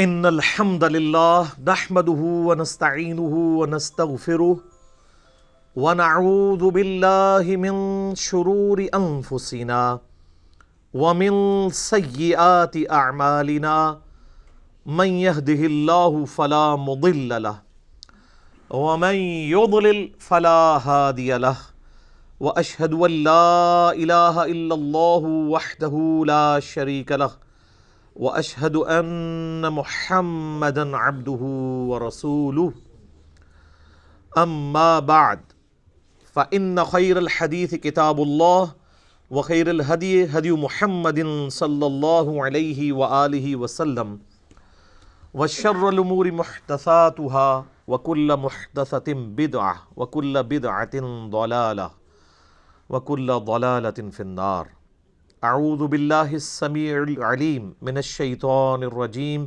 ان الحمد للہ نحمده ونستعینه ونستغفره ونعوذ باللہ من شرور انفسنا ومن سیئات اعمالنا من يهده اللہ فلا مضل له ومن يضلل فلا هادی له واشهد ان لا الہ الا اللہ وحدہ لا شریک له واشهد ان محمدا عبده ورسوله اما بعد فان خير الحديث كتاب الله وخير الهدي هدي محمد صلى الله عليه وآله وسلم وشر الامور محدثاتها وكل محدثة بدعة وكل بدعة ضلالة وكل ضلالة في النار. اعوذ باللہ السمیع العلیم من الشیطان الرجیم.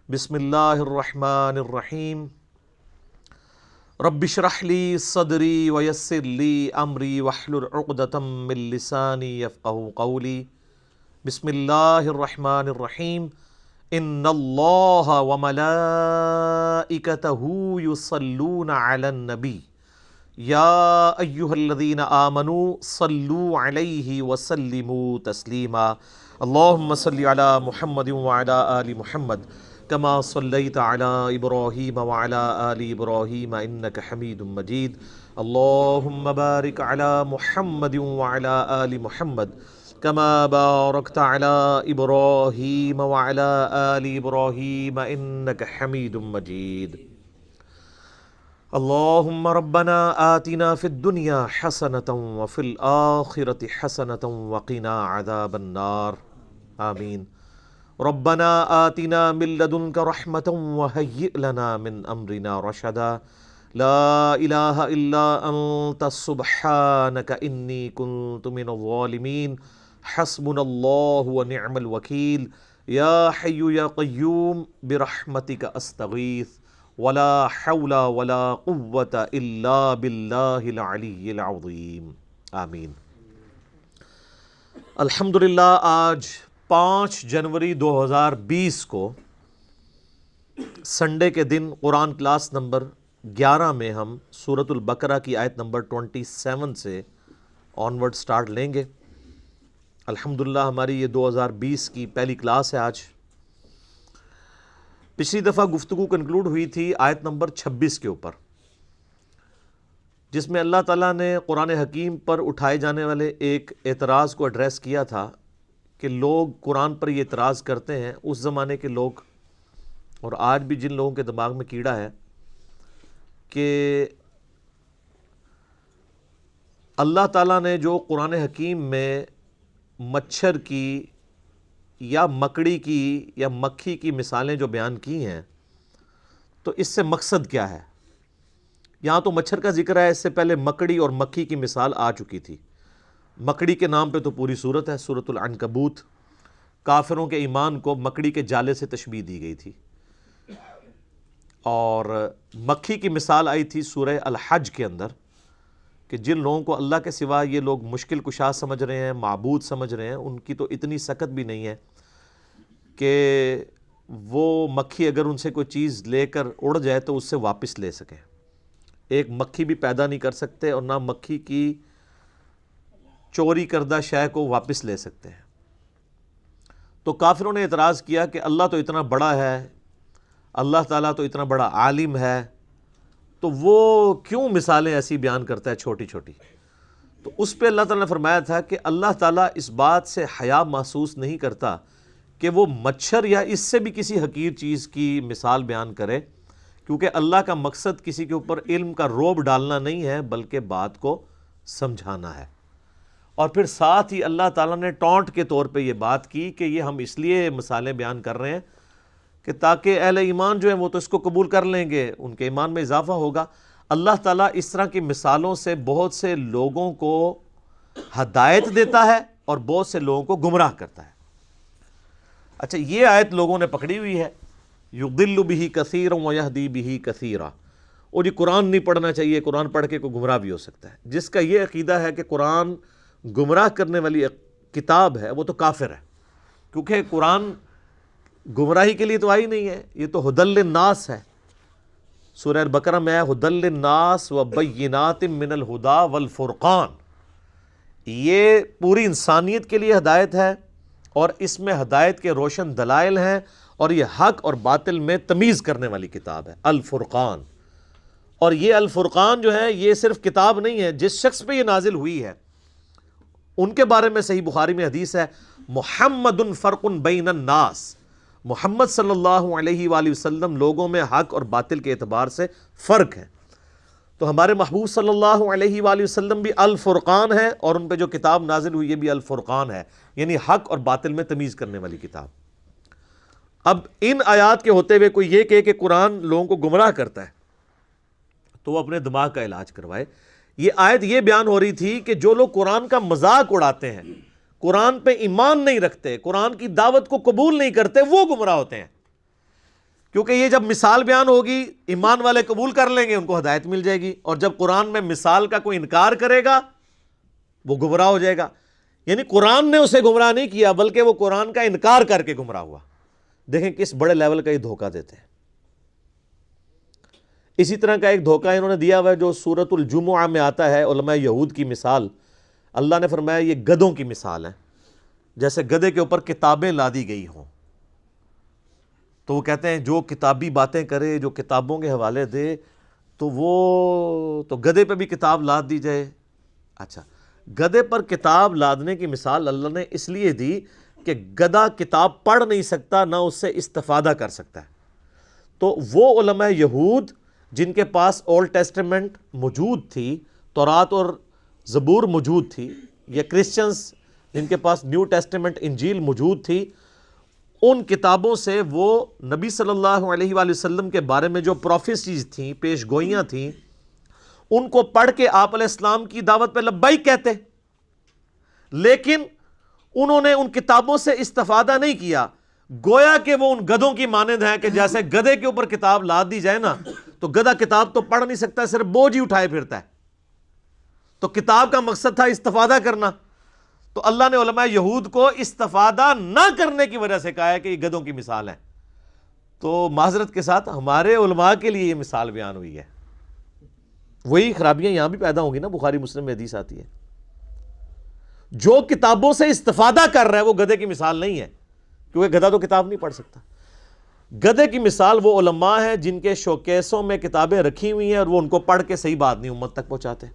بسم اللہ الرحمن الرحیم. رب اشرح لی صدری ویسر لی امری واحلل عقدۃ من لسانی یفقہوا قولی. بسم اللہ الرحمن الرحیم. ان اللہ وملائکتہ یصلون علی النبی یا ایہا الذین آمنوا صلوا علیہ وسلموا تسلیما. اللہم صل علی محمد وعلی آل محمد کما صلیت علی ابراہیم وعلی آل ابراہیم انک حمید مجید. اللہم بارک علی محمد وعلی آل محمد کما بارکت علی ابراہیم وعلی آل ابراہیم انک حمید مجید. اللہم ربنا آتنا فی الدنیا حسنة وفی الآخرة حسنة وقنا عذاب النار. آمین. ربنا آتنا من لدنک رحمة وہیئ لنا من امرنا رشدا. لا الہ الا انت سبحانک انی کنت من الظالمین. حسبنا اللہ ونعم الوکیل. یا حی یا قیوم برحمتک استغیث ولا حول ولا قوة الا باللہ العلی العظیم. آمین. الحمدللہ آج 5 جنوری 2020 کو سنڈے کے دن قرآن کلاس نمبر 11 میں ہم سورۃ البقرہ کی آیت نمبر 27 سے آنورڈ سٹارٹ لیں گے. الحمدللہ ہماری یہ 2020 کی پہلی کلاس ہے آج. پچھلی دفعہ گفتگو کنکلوڈ ہوئی تھی آیت نمبر 26 کے اوپر، جس میں اللہ تعالیٰ نے قرآن حکیم پر اٹھائے جانے والے ایک اعتراض کو ایڈریس کیا تھا کہ لوگ قرآن پر یہ اعتراض کرتے ہیں، اس زمانے کے لوگ اور آج بھی جن لوگوں کے دماغ میں کیڑا ہے، کہ اللہ تعالیٰ نے جو قرآن حکیم میں مچھر کی یا مکڑی کی یا مکھی کی مثالیں جو بیان کی ہیں، تو اس سے مقصد کیا ہے؟ یہاں تو مچھر کا ذکر ہے، اس سے پہلے مکڑی اور مکھی کی مثال آ چکی تھی. مکڑی کے نام پہ تو پوری صورت ہے، سورۃ العنکبوت. کافروں کے ایمان کو مکڑی کے جالے سے تشبیہ دی گئی تھی. اور مکھی کی مثال آئی تھی سورہ الحج کے اندر، کہ جن لوگوں کو اللہ کے سوا یہ لوگ مشکل کشا سمجھ رہے ہیں، معبود سمجھ رہے ہیں، ان کی تو اتنی سکت بھی نہیں ہے کہ وہ مکھی اگر ان سے کوئی چیز لے کر اڑ جائے تو اس سے واپس لے سکیں. ایک مکھی بھی پیدا نہیں کر سکتے اور نہ مکھی کی چوری کردہ شے کو واپس لے سکتے ہیں. تو کافروں نے اعتراض کیا کہ اللہ تو اتنا بڑا ہے، اللہ تعالیٰ تو اتنا بڑا عالم ہے، تو وہ کیوں مثالیں ایسی بیان کرتا ہے چھوٹی چھوٹی؟ تو اس پہ اللہ تعالیٰ نے فرمایا تھا کہ اللہ تعالیٰ اس بات سے حیا محسوس نہیں کرتا کہ وہ مچھر یا اس سے بھی کسی حقیر چیز کی مثال بیان کرے، کیونکہ اللہ کا مقصد کسی کے اوپر علم کا روب ڈالنا نہیں ہے بلکہ بات کو سمجھانا ہے. اور پھر ساتھ ہی اللہ تعالیٰ نے ٹونٹ کے طور پہ یہ بات کی کہ یہ ہم اس لیے مثالیں بیان کر رہے ہیں کہ تاکہ اہل ایمان جو ہیں وہ تو اس کو قبول کر لیں گے، ان کے ایمان میں اضافہ ہوگا. اللہ تعالیٰ اس طرح کی مثالوں سے بہت سے لوگوں کو ہدایت دیتا ہے اور بہت سے لوگوں کو گمراہ کرتا ہے. اچھا، یہ آیت لوگوں نے پکڑی ہوئی ہے، یضل بہ کثیرا ویہدی بہ کثیرا. اور یہ قرآن نہیں پڑھنا چاہیے، قرآن پڑھ کے کوئی گمراہ بھی ہو سکتا ہے. جس کا یہ عقیدہ ہے کہ قرآن گمراہ کرنے والی کتاب ہے وہ تو کافر ہے، کیونکہ قرآن گمراہی کے لیے تو آئی نہیں ہے، یہ تو ہدی للناس ہے۔ سورہ البقرہ میں ہے ہدی للناس وبینات من الہدی والفرقان، یہ پوری انسانیت کے لیے ہدایت ہے، اور اس میں ہدایت کے روشن دلائل ہیں، اور یہ حق اور باطل میں تمیز کرنے والی کتاب ہے، الفرقان۔ اور یہ الفرقان جو ہے یہ صرف کتاب نہیں ہے، جس شخص پہ یہ نازل ہوئی ہے ان کے بارے میں صحیح بخاری میں حدیث ہے، محمد فرق بین الناس، محمد صلی اللہ علیہ وآلہ وسلم لوگوں میں حق اور باطل کے اعتبار سے فرق ہے۔ تو ہمارے محبوب صلی اللہ علیہ وآلہ وسلم بھی الفرقان ہے، اور ان پہ جو کتاب نازل ہوئی ہے بھی الفرقان ہے، یعنی حق اور باطل میں تمیز کرنے والی کتاب۔ اب ان آیات کے ہوتے ہوئے کوئی یہ کہے کہ قرآن لوگوں کو گمراہ کرتا ہے، تو وہ اپنے دماغ کا علاج کروائے۔ یہ آیت یہ بیان ہو رہی تھی کہ جو لوگ قرآن کا مذاق اڑاتے ہیں، قرآن پہ ایمان نہیں رکھتے، قرآن کی دعوت کو قبول نہیں کرتے، وہ گمراہ ہوتے ہیں، کیونکہ یہ جب مثال بیان ہوگی ایمان والے قبول کر لیں گے، ان کو ہدایت مل جائے گی، اور جب قرآن میں مثال کا کوئی انکار کرے گا وہ گمراہ ہو جائے گا۔ یعنی قرآن نے اسے گمراہ نہیں کیا، بلکہ وہ قرآن کا انکار کر کے گمراہ ہوا۔ دیکھیں کس بڑے لیول کا یہ دھوکہ دیتے ہیں۔ اسی طرح کا ایک دھوکہ انہوں نے دیا ہوا ہے جو سورۃ الجمعہ میں آتا ہے، علماء یہود کی مثال۔ اللہ نے فرمایا یہ گدھوں کی مثال ہے، جیسے گدھے کے اوپر کتابیں لادی گئی ہوں۔ تو وہ کہتے ہیں جو کتابی باتیں کرے، جو کتابوں کے حوالے دے، تو وہ تو گدھے پہ بھی کتاب لاد دی جائے۔ اچھا، گدھے پر کتاب لادنے کی مثال اللہ نے اس لیے دی کہ گدھا کتاب پڑھ نہیں سکتا، نہ اس سے استفادہ کر سکتا ہے۔ تو وہ علماء یہود جن کے پاس اولڈ ٹیسٹمنٹ موجود تھی، تورات اور زبور موجود تھی، یا کرسچنز جن کے پاس نیو ٹیسٹمنٹ انجیل موجود تھی، ان کتابوں سے وہ نبی صلی اللہ علیہ وآلہ وسلم کے بارے میں جو پروفیسیز تھیں، پیش گوئیاں تھیں، ان کو پڑھ کے آپ علیہ السلام کی دعوت پہ لبیک کہتے، لیکن انہوں نے ان کتابوں سے استفادہ نہیں کیا، گویا کہ وہ ان گدھوں کی مانند ہیں کہ جیسے گدھے کے اوپر کتاب لاد دی جائے نا، تو گدھا کتاب تو پڑھ نہیں سکتا، صرف بوجھ ہی اٹھائے پھرتا ہے۔ تو کتاب کا مقصد تھا استفادہ کرنا، تو اللہ نے علماء یہود کو استفادہ نہ کرنے کی وجہ سے کہا ہے کہ یہ گدھوں کی مثال ہے۔ تو معذرت کے ساتھ ہمارے علماء کے لیے یہ مثال بیان ہوئی ہے۔ وہی خرابیاں یہاں بھی پیدا ہوں گی نا، بخاری مسلم میں حدیث آتی ہے، جو کتابوں سے استفادہ کر رہا ہے وہ گدھے کی مثال نہیں ہے، کیونکہ گدھا تو کتاب نہیں پڑھ سکتا۔ گدھے کی مثال وہ علماء ہیں جن کے شوکیسوں میں کتابیں رکھی ہوئی ہیں، اور وہ ان کو پڑھ کے صحیح بات نہیں امت تک پہنچاتے۔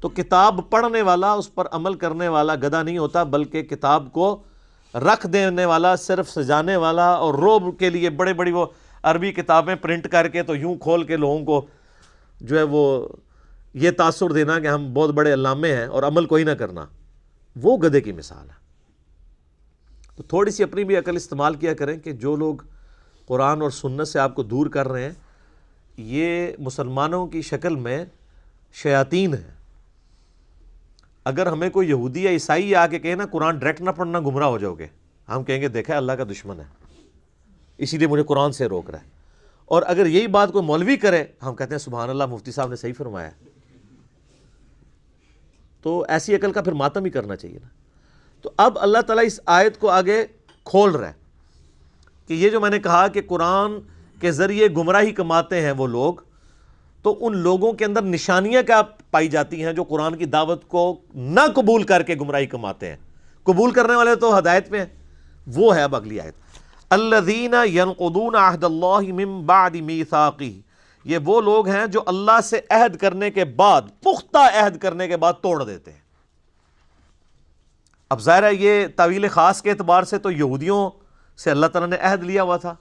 تو کتاب پڑھنے والا، اس پر عمل کرنے والا گدھا نہیں ہوتا، بلکہ کتاب کو رکھ دینے والا، صرف سجانے والا، اور روب کے لیے بڑے بڑی وہ عربی کتابیں پرنٹ کر کے تو یوں کھول کے لوگوں کو جو ہے وہ یہ تاثر دینا کہ ہم بہت بڑے علامے ہیں اور عمل کوئی نہ کرنا، وہ گدھے کی مثال ہے۔ تو تھوڑی سی اپنی بھی عقل استعمال کیا کریں کہ جو لوگ قرآن اور سنت سے آپ کو دور کر رہے ہیں، یہ مسلمانوں کی شکل میں شیاطین ہیں۔ اگر ہمیں کوئی یہودی یا عیسائی آ کے کہے نا قرآن ڈائریکٹ نہ پڑھنا گمراہ ہو جاؤ گے، ہم کہیں گے دیکھا اللہ کا دشمن ہے، اسی لیے مجھے قرآن سے روک رہا ہے۔ اور اگر یہی بات کوئی مولوی کرے، ہم کہتے ہیں سبحان اللہ، مفتی صاحب نے صحیح فرمایا۔ تو ایسی عقل کا پھر ماتم ہی کرنا چاہیے نا۔ تو اب اللہ تعالیٰ اس آیت کو آگے کھول رہا ہے کہ یہ جو میں نے کہا کہ قرآن کے ذریعے گمراہی کماتے ہیں وہ لوگ، تو ان لوگوں کے اندر نشانیاں کیا پائی جاتی ہیں جو قرآن کی دعوت کو نہ قبول کر کے گمراہی کماتے ہیں؟ قبول کرنے والے تو ہدایت پہ ہیں۔ وہ ہے اب اگلی آیت، الذین ینقضون عہد اللہ من بعد میثاقہ، یہ وہ لوگ ہیں جو اللہ سے عہد کرنے کے بعد، پختہ عہد کرنے کے بعد توڑ دیتے ہیں۔ اب ظاہر ہے یہ تعویل خاص کے اعتبار سے تو یہودیوں سے اللہ تعالیٰ نے عہد لیا ہوا تھا،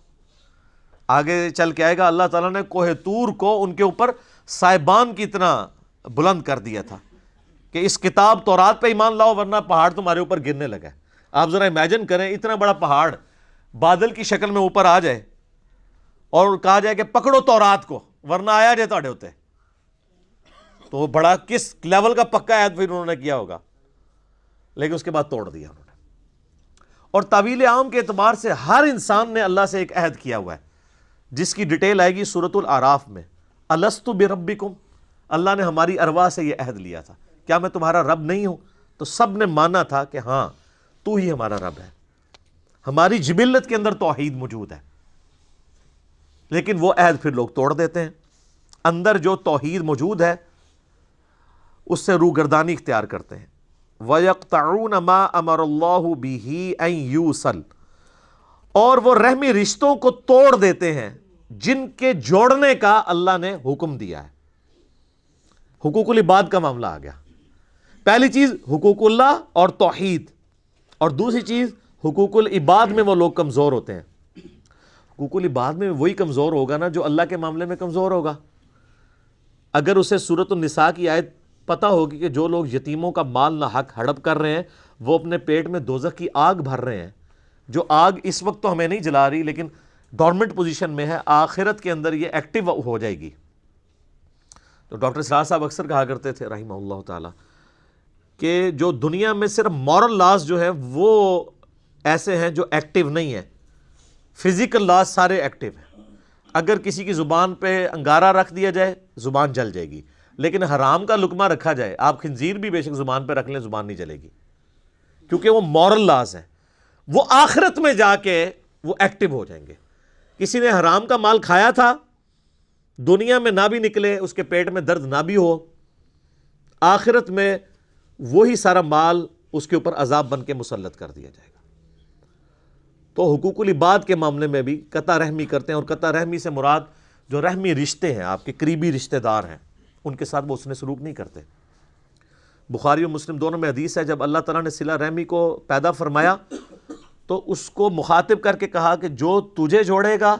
آگے چل کے آئے گا اللہ تعالیٰ نے کوہ طور کو ان کے اوپر سائبان کی طرح بلند کر دیا تھا کہ اس کتاب تورات پہ ایمان لاؤ ورنہ پہاڑ تمہارے اوپر گرنے لگا ہے۔ آپ ذرا امیجن کریں اتنا بڑا پہاڑ بادل کی شکل میں اوپر آ جائے اور کہا جائے کہ پکڑو تورات کو ورنہ آیا جائے تہاڈے ہوتے، تو وہ بڑا کس لیول کا پکا عہد پھر انہوں نے کیا ہوگا، لیکن اس کے بعد توڑ دیا انہوں نے۔ اور تعویل عام کے اعتبار سے ہر انسان نے اللہ سے ایک عہد کیا ہوا ہے، جس کی ڈیٹیل آئے گی سورۃ الاعراف میں، الستُ بربکم، اللہ نے ہماری ارواح سے یہ عہد لیا تھا، کیا میں تمہارا رب نہیں ہوں؟ تو سب نے مانا تھا کہ ہاں تو ہی ہمارا رب ہے۔ ہماری جبلت کے اندر توحید موجود ہے، لیکن وہ عہد پھر لوگ توڑ دیتے ہیں۔ اندر جو توحید موجود ہے اس سے روگردانی اختیار کرتے ہیں۔ وَيَقْطَعُونَ مَا أَمَرَ اللَّهُ بِهِ أَن يُوصَلَ، اور وہ رحمی رشتوں کو توڑ دیتے ہیں جن کے جوڑنے کا اللہ نے حکم دیا ہے۔ حقوق العباد کا معاملہ آ گیا۔ پہلی چیز حقوق اللہ اور توحید، اور دوسری چیز حقوق العباد میں وہ لوگ کمزور ہوتے ہیں۔ حقوق العباد میں وہی کمزور ہوگا نا جو اللہ کے معاملے میں کمزور ہوگا۔ اگر اسے سورۃ النساء کی آیت پتہ ہوگی کہ جو لوگ یتیموں کا مال نہ حق ہڑپ کر رہے ہیں وہ اپنے پیٹ میں دوزخ کی آگ بھر رہے ہیں، جو آگ اس وقت تو ہمیں نہیں جلا رہی لیکن گورنمنٹ پوزیشن میں ہے، آخرت کے اندر یہ ایکٹیو ہو جائے گی۔ تو ڈاکٹر اسرار صاحب اکثر کہا کرتے تھے رحمہ اللہ تعالی کہ جو دنیا میں صرف مورل لاز جو ہے وہ ایسے ہیں جو ایکٹیو نہیں ہیں، فزیکل لاز سارے ایکٹیو ہیں۔ اگر کسی کی زبان پہ انگارہ رکھ دیا جائے زبان جل جائے گی، لیکن حرام کا لقمہ رکھا جائے، آپ خنزیر بھی بے شک زبان پہ رکھ لیں زبان نہیں جلے گی، کیونکہ وہ مورل لاز ہیں۔ وہ آخرت میں جا کے وہ ایکٹیو ہو جائیں گے۔ کسی نے حرام کا مال کھایا تھا، دنیا میں نہ بھی نکلے، اس کے پیٹ میں درد نہ بھی ہو، آخرت میں وہی سارا مال اس کے اوپر عذاب بن کے مسلط کر دیا جائے گا۔ تو حقوق العباد کے معاملے میں بھی قطع رحمی کرتے ہیں، اور قطع رحمی سے مراد جو رحمی رشتے ہیں، آپ کے قریبی رشتہ دار ہیں، ان کے ساتھ وہ اس نے سلوک نہیں کرتے۔ بخاری اور مسلم دونوں میں حدیث ہے، جب اللہ تعالیٰ نے صلہ رحمی کو پیدا فرمایا تو اس کو مخاطب کر کے کہا کہ جو تجھے جوڑے گا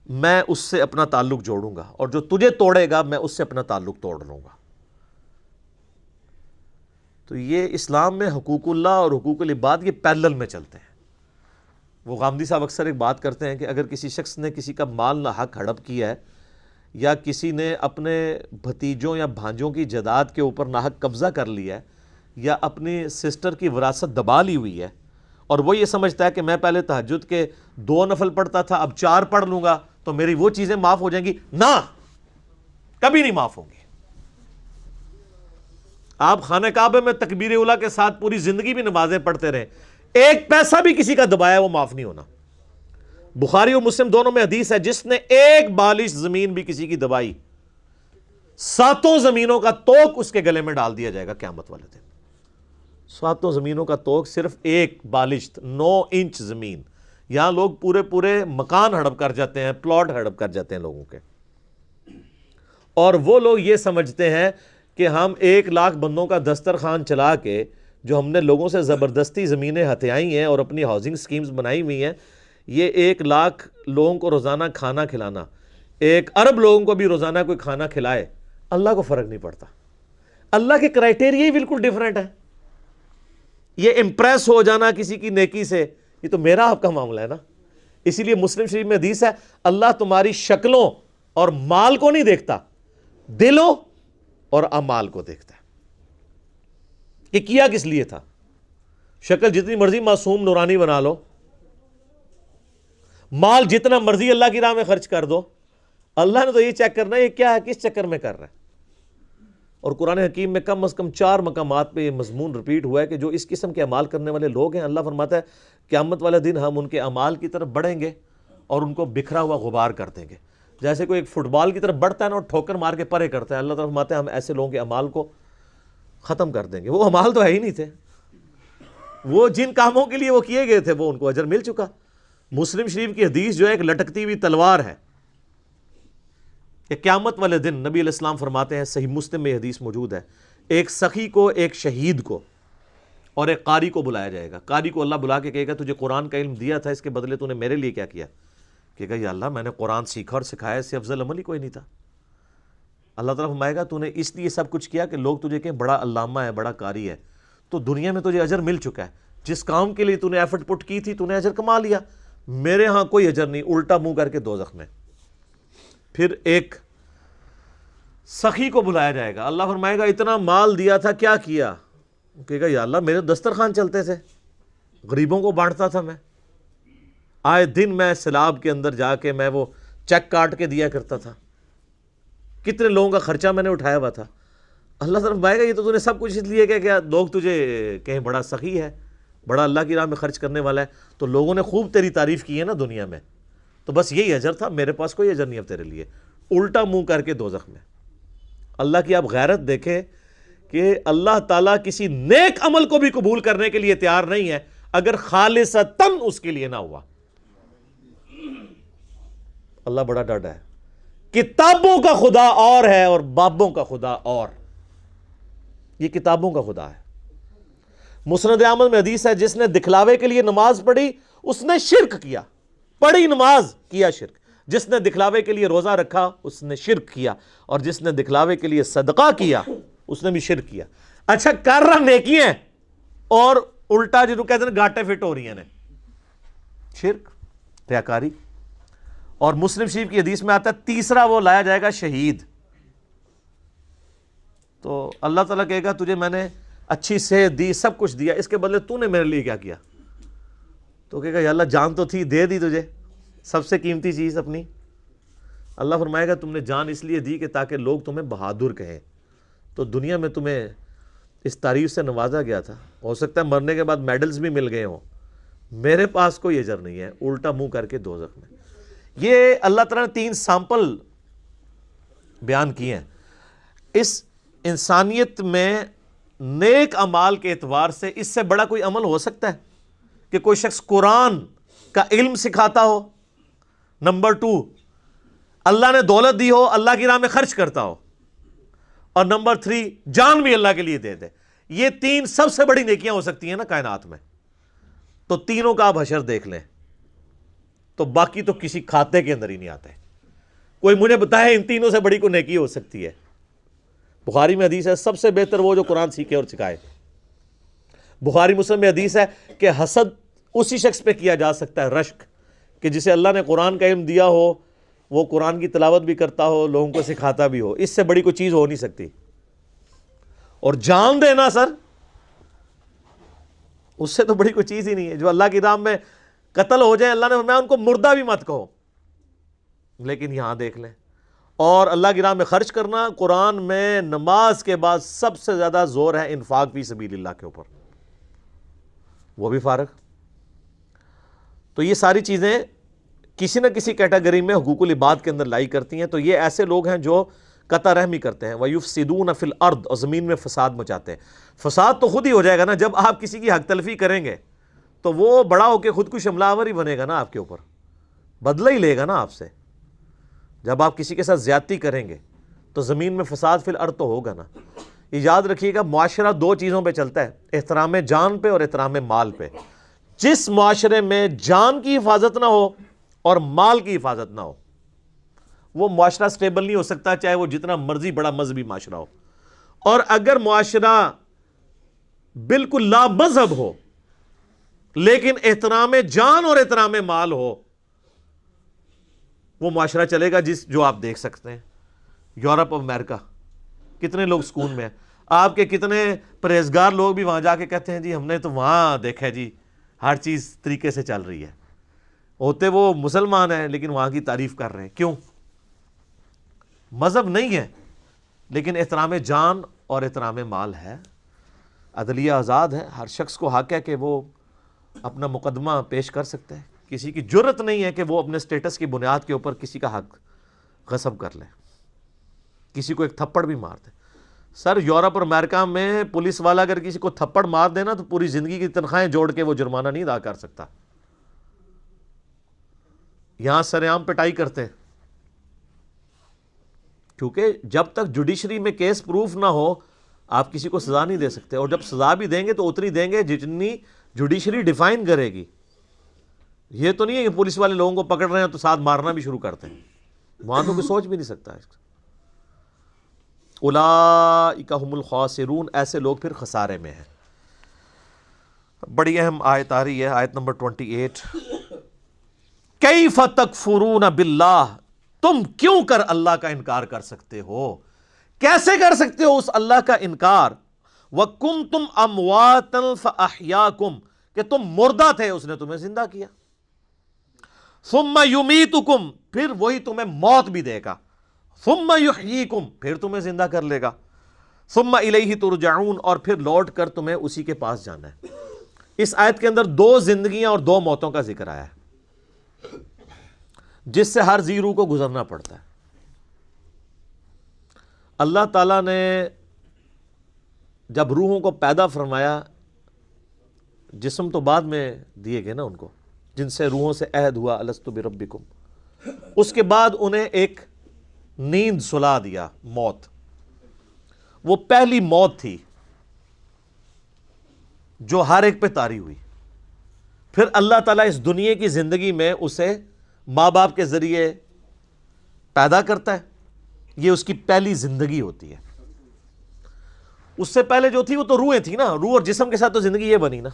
میں اس سے اپنا تعلق جوڑوں گا، اور جو تجھے توڑے گا میں اس سے اپنا تعلق توڑ لوں گا۔ تو یہ اسلام میں حقوق اللہ اور حقوق العباد یہ پیرلل میں چلتے ہیں۔ وہ غامدی صاحب اکثر ایک بات کرتے ہیں کہ اگر کسی شخص نے کسی کا مال نہ حق ہڑپ کیا ہے، یا کسی نے اپنے بھتیجوں یا بھانجوں کی جائیداد کے اوپر ناحق قبضہ کر لیا ہے، یا اپنی سسٹر کی وراثت دبا لی ہوئی ہے، اور وہ یہ سمجھتا ہے کہ میں پہلے تہجد کے 2 نفل پڑھتا تھا اب 4 پڑھ لوں گا تو میری وہ چیزیں معاف ہو جائیں گی، نہ، کبھی نہیں معاف ہوں گی۔ آپ خانہ کعبہ میں تکبیر اولیٰ کے ساتھ پوری زندگی بھی نمازیں پڑھتے رہیں، ایک پیسہ بھی کسی کا دبایا وہ معاف نہیں ہونا۔ بخاری اور مسلم دونوں میں حدیث ہے، جس نے ایک بالش زمین بھی کسی کی دبائی 7 زمینوں کا توق اس کے گلے میں ڈال دیا جائے گا قیامت والے دن۔ 7 زمینوں کا توق صرف ایک بالش، 9 انچ زمین۔ یہاں لوگ پورے مکان ہڑپ کر جاتے ہیں، پلاٹ ہڑپ کر جاتے ہیں لوگوں کے، اور وہ لوگ یہ سمجھتے ہیں کہ ہم 1 لاکھ بندوں کا دسترخوان چلا کے جو ہم نے لوگوں سے زبردستی زمینیں ہتھیائی ہیں اور اپنی ہاؤسنگ سکیمز بنائی ہوئی ہیں، یہ 1 لاکھ لوگوں کو روزانہ کھانا کھلانا، 1 ارب لوگوں کو بھی روزانہ کوئی کھانا کھلائے، اللہ کو فرق نہیں پڑتا۔ اللہ کے کرائٹیریا ہی بالکل ڈیفرنٹ ہے۔ یہ امپریس ہو جانا کسی کی نیکی سے، یہ تو میرا آپ کا معاملہ ہے نا۔ اسی لیے مسلم شریف میں حدیث ہے، اللہ تمہاری شکلوں اور مال کو نہیں دیکھتا، دلوں اور اعمال کو دیکھتا ہے۔ یہ کیا کس لیے تھا؟ شکل جتنی مرضی معصوم نورانی بنا لو، مال جتنا مرضی اللہ کی راہ میں خرچ کر دو، اللہ نے تو یہ چیک کرنا ہے یہ کیا ہے، کس چکر میں کر رہا ہے۔ اور قرآن حکیم میں کم از کم 4 مقامات پہ یہ مضمون ریپیٹ ہوا ہے کہ جو اس قسم کے اعمال کرنے والے لوگ ہیں، اللہ فرماتا ہے قیامت والے دن ہم ان کے اعمال کی طرف بڑھیں گے اور ان کو بکھرا ہوا غبار کر دیں گے، جیسے کوئی ایک فٹ بال کی طرف بڑھتا ہے نا اور ٹھوکر مار کے پرے کرتا ہے۔ اللہ تعالیٰ فرماتے ہیں ہم ایسے لوگوں کے اعمال کو ختم کر دیں گے۔ وہ اعمال تو ہے ہی نہیں تھے، وہ جن کاموں کے لیے وہ کیے گئے تھے وہ ان کو اجر مل چکا۔ مسلم شریف کی حدیث جو ہے ایک لٹکتی ہوئی تلوار ہے کہ قیامت والے دن نبی علیہ السلام فرماتے ہیں، صحیح مسلم میں حدیث موجود ہے، ایک سخی کو، ایک شہید کو اور ایک قاری کو بلایا جائے گا۔ قاری کو اللہ بلا کے کہے گا تجھے قرآن کا علم دیا تھا، اس کے بدلے تو نے میرے لیے کیا کیا؟ کہے گا یا اللہ میں نے قرآن سیکھا اور سکھایا، اس سے افضل عمل ہی کوئی نہیں تھا۔ اللہ تعالیٰ فرمائے گا تو نے اس لیے سب کچھ کیا کہ لوگ تجھے کہیں بڑا علامہ ہے، بڑا قاری ہے، تو دنیا میں تجھے اجر مل چکا ہے، جس کام کے لیے تو نے ایفرٹ پٹ کی تھی تو نے اجر کما لیا، میرے ہاں کوئی اجر نہیں، الٹا منہ کر کے دوزخ میں۔ پھر ایک سخی کو بلایا جائے گا، اللہ فرمائے گا اتنا مال دیا تھا کیا کیا؟ کہے گا یا اللہ میرے دسترخوان چلتے تھے، غریبوں کو بانٹتا تھا، میں آئے دن میں سیلاب کے اندر جا کے میں وہ چیک کاٹ کے دیا کرتا تھا، کتنے لوگوں کا خرچہ میں نے اٹھایا ہوا تھا۔ اللہ تعالیٰ فرمائے گا یہ تو نے سب کچھ اس لیے کہ کیا لوگ تجھے کہیں بڑا سخی ہے، بڑا اللہ کی راہ میں خرچ کرنے والا ہے، تو لوگوں نے خوب تیری تعریف کی ہے نا دنیا میں، تو بس یہی اجر تھا، میرے پاس کوئی اجر نہیں اب تیرے لیے، الٹا منہ کر کے دوزخ میں۔ اللہ کی آپ غیرت دیکھیں کہ اللہ تعالیٰ کسی نیک عمل کو بھی قبول کرنے کے لیے تیار نہیں ہے اگر خالصتاً اس کے لیے نہ ہوا۔ اللہ بڑا ڈاڈا ہے، کتابوں کا خدا اور ہے اور بابوں کا خدا اور، یہ کتابوں کا خدا ہے۔ مسند احمد میں حدیث ہے، جس نے دکھلاوے کے لیے نماز پڑھی اس نے شرک کیا، پڑھی نماز کیا شرک، جس نے دکھلاوے کے لیے روزہ رکھا اس نے شرک کیا، اور جس نے دکھلاوے کے لیے صدقہ کیا اس نے بھی شرک کیا۔ اچھا کر رہا نیکی ہیں اور الٹا جنہوں کہتے ہیں گاٹے فٹ ہو رہی ہیں، شرک، ریاکاری۔ اور مسلم شریف کی حدیث میں آتا ہے تیسرا وہ لایا جائے گا شہید، تو اللہ تعالیٰ کہے گا تجھے میں نے اچھی صحت دی، سب کچھ دیا، اس کے بدلے تو نے میرے لیے کیا کیا؟ تو کہے گا یا اللہ جان تو تھی، دے دی تجھے سب سے قیمتی چیز اپنی۔ اللہ فرمائے گا تم نے جان اس لیے دی کہ تاکہ لوگ تمہیں بہادر کہیں، تو دنیا میں تمہیں اس تعریف سے نوازا گیا تھا، ہو سکتا ہے مرنے کے بعد میڈلز بھی مل گئے ہوں، میرے پاس کوئی اجر نہیں ہے، الٹا منہ کر کے دوزخ میں۔ یہ اللہ تعالیٰ نے 3 سیمپل بیان کیے ہیں۔ اس انسانیت میں نیک اعمال کے اعتبار سے اس سے بڑا کوئی عمل ہو سکتا ہے کہ کوئی شخص قرآن کا علم سکھاتا ہو، نمبر 2 اللہ نے دولت دی ہو، اللہ کی راہ میں خرچ کرتا ہو، اور نمبر 3 جان بھی اللہ کے لیے دے دے۔ یہ 3 سب سے بڑی نیکیاں ہو سکتی ہیں نا کائنات میں، تو تینوں کا آپ حشر دیکھ لیں تو باقی تو کسی کھاتے کے اندر ہی نہیں آتے۔ کوئی مجھے بتائے ان تینوں سے بڑی کوئی نیکی ہو سکتی ہے؟ بخاری میں حدیث ہے سب سے بہتر وہ جو قرآن سیکھے اور سکھائے۔ بخاری مسلم میں حدیث ہے کہ حسد اسی شخص پہ کیا جا سکتا ہے، رشک، کہ جسے اللہ نے قرآن کا علم دیا ہو، وہ قرآن کی تلاوت بھی کرتا ہو، لوگوں کو سکھاتا بھی ہو، اس سے بڑی کوئی چیز ہو نہیں سکتی۔ اور جان دینا سر، اس سے تو بڑی کوئی چیز ہی نہیں ہے۔ جو اللہ کی راہ میں قتل ہو جائیں، اللہ نے فرمایا ان کو مردہ بھی مت کہو، لیکن یہاں دیکھ لیں۔ اور اللہ کی راہ میں خرچ کرنا، قرآن میں نماز کے بعد سب سے زیادہ زور ہے انفاق فی سبیل اللہ کے اوپر، وہ بھی فارغ۔ تو یہ ساری چیزیں کسی نہ کسی کیٹیگری میں حقوق العباد کے اندر لائی کرتی ہیں۔ تو یہ ایسے لوگ ہیں جو قطع رحمی کرتے ہیں، وَيُفْسِدُونَ فِي الْأَرْضِ، اور زمین میں فساد مچاتے ہیں۔ فساد تو خود ہی ہو جائے گا نا، جب آپ کسی کی حق تلفی کریں گے تو وہ بڑا ہو کے خود کش حملہ آور ہی بنے گا نا، آپ کے اوپر بدلہ ہی لے گا نا آپ سے۔ جب آپ کسی کے ساتھ زیادتی کریں گے تو زمین میں فساد فی الارض تو ہوگا نا۔ یہ یاد رکھیے گا، معاشرہ 2 چیزوں پہ چلتا ہے، احترام جان پہ اور احترام مال پہ۔ جس معاشرے میں جان کی حفاظت نہ ہو اور مال کی حفاظت نہ ہو، وہ معاشرہ سٹیبل نہیں ہو سکتا، چاہے وہ جتنا مرضی بڑا مذہبی معاشرہ ہو۔ اور اگر معاشرہ بالکل لا مذہب ہو لیکن احترام جان اور احترام مال ہو، وہ معاشرہ چلے گا جو آپ دیکھ سکتے ہیں۔ یورپ اور امریکہ، کتنے لوگ سکون میں ہیں، آپ کے کتنے پرہیزگار لوگ بھی وہاں جا کے کہتے ہیں جی ہم نے تو وہاں دیکھا ہے جی ہر چیز طریقے سے چل رہی ہے، ہوتے وہ مسلمان ہیں لیکن وہاں کی تعریف کر رہے ہیں۔ کیوں؟ مذہب نہیں ہے لیکن احترام جان اور احترام مال ہے، عدلیہ آزاد ہے، ہر شخص کو حق ہے کہ وہ اپنا مقدمہ پیش کر سکتے ہیں، کسی کی جرت نہیں ہے کہ وہ اپنے سٹیٹس کی بنیاد کے اوپر کسی کا حق غصب کر لے، کسی کو ایک تھپڑ بھی مار دے۔ سر یورپ اور امریکہ میں پولیس والا اگر کسی کو تھپڑ مار دینا تو پوری زندگی کی تنخواہیں جوڑ کے وہ جرمانہ نہیں ادا کر سکتا۔ یہاں سرعام پٹائی کرتے ہیں، کیونکہ جب تک جوڈیشری میں کیس پروف نہ ہو آپ کسی کو سزا نہیں دے سکتے، اور جب سزا بھی دیں گے تو اتنی دیں گے جتنی جوڈیشری ڈیفائن کرے گی۔ یہ تو نہیں ہے کہ پولیس والے لوگوں کو پکڑ رہے ہیں تو ساتھ مارنا بھی شروع کرتے ہیں، وہاں تو کوئی سوچ بھی نہیں سکتا ہے۔ اولئک ھم الخاسرون، ایسے لوگ پھر خسارے میں ہیں۔ بڑی اہم آیت آ رہی ہے، آیت نمبر 28، کیف تکفرون باللہ، تم کیوں کر اللہ کا انکار کر سکتے ہو، کیسے کر سکتے ہو اس اللہ کا انکار؟ وَكُنْتُمْ أَمْوَاتًا فَأَحْيَاكُمْ، کہ تم مردہ تھے اس نے تمہیں زندہ کیا۔ ثُمَّ يُمِيتُكُمْ، پھر وہی تمہیں موت بھی دے گا۔ ثُمَّ يُحْيِيكُمْ، پھر تمہیں زندہ کر لے گا۔ ثُمَّ إِلَيْهِ تُرْجَعُونَ، اور پھر لوٹ کر تمہیں اسی کے پاس جانا ہے۔ اس آیت کے اندر 2 زندگیاں اور 2 موتوں کا ذکر آیا ہے جس سے ہر ذی روح کو گزرنا پڑتا ہے۔ اللہ تعالیٰ نے جب روحوں کو پیدا فرمایا، جسم تو بعد میں دیے گئے نا ان کو، جن سے روحوں سے عہد ہوا الستو بربکم، اس کے بعد انہیں ایک نیند سلا دیا، موت۔ وہ پہلی موت تھی جو ہر ایک پہ طاری ہوئی۔ پھر اللہ تعالیٰ اس دنیا کی زندگی میں اسے ماں باپ کے ذریعے پیدا کرتا ہے، یہ اس کی پہلی زندگی ہوتی ہے۔ اس سے پہلے جو تھی وہ تو روحیں تھی نا، روح اور جسم کے ساتھ تو زندگی یہ بنی نا۔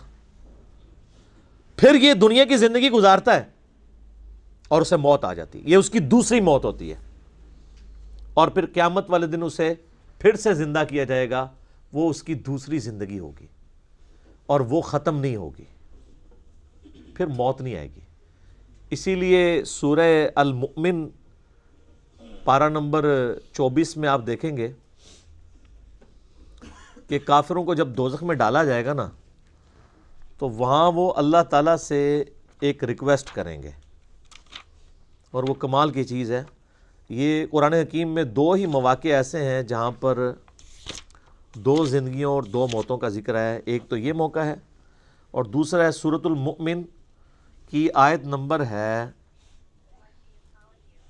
پھر یہ دنیا کی زندگی گزارتا ہے اور اسے موت آ جاتی ہے، یہ اس کی دوسری موت ہوتی ہے۔ اور پھر قیامت والے دن اسے پھر سے زندہ کیا جائے گا، وہ اس کی دوسری زندگی ہوگی اور وہ ختم نہیں ہوگی، پھر موت نہیں آئے گی۔ اسی لیے سورہ المؤمن پارہ نمبر 24 میں آپ دیکھیں گے کہ کافروں کو جب دوزخ میں ڈالا جائے گا نا، تو وہاں وہ اللہ تعالیٰ سے ایک ریکویسٹ کریں گے، اور وہ کمال کی چیز ہے۔ یہ قرآن حکیم میں 2 ہی مواقع ایسے ہیں جہاں پر 2 زندگیوں اور 2 موتوں کا ذکر ہے۔ ایک تو یہ موقع ہے، اور دوسرا ہے سورۃ المؤمن کی آیت نمبر ہے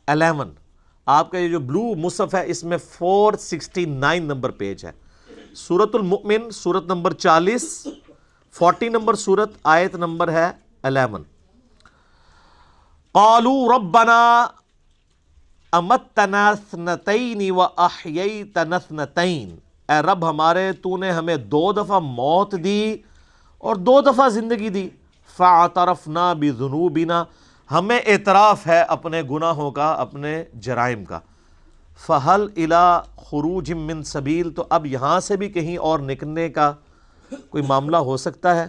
11۔ آپ کا یہ جو بلو مصحف ہے اس میں 469 نمبر پیج ہے۔ سورۃ المؤمن، سورت نمبر 40، 40 نمبر سورت، آیت نمبر ہے 11۔ قالوا ربنا امتنا اثنتین واحییتنا اثنتین، اے رب ہمارے تو نے ہمیں 2 دفعہ موت دی اور 2 دفعہ زندگی دی۔ فاعترفنا بذنوبنا، ہمیں اعتراف ہے اپنے گناہوں کا، اپنے جرائم کا۔ فہل الی خروج من سبیل، تو اب یہاں سے بھی کہیں اور نکلنے کا کوئی معاملہ ہو سکتا ہے؟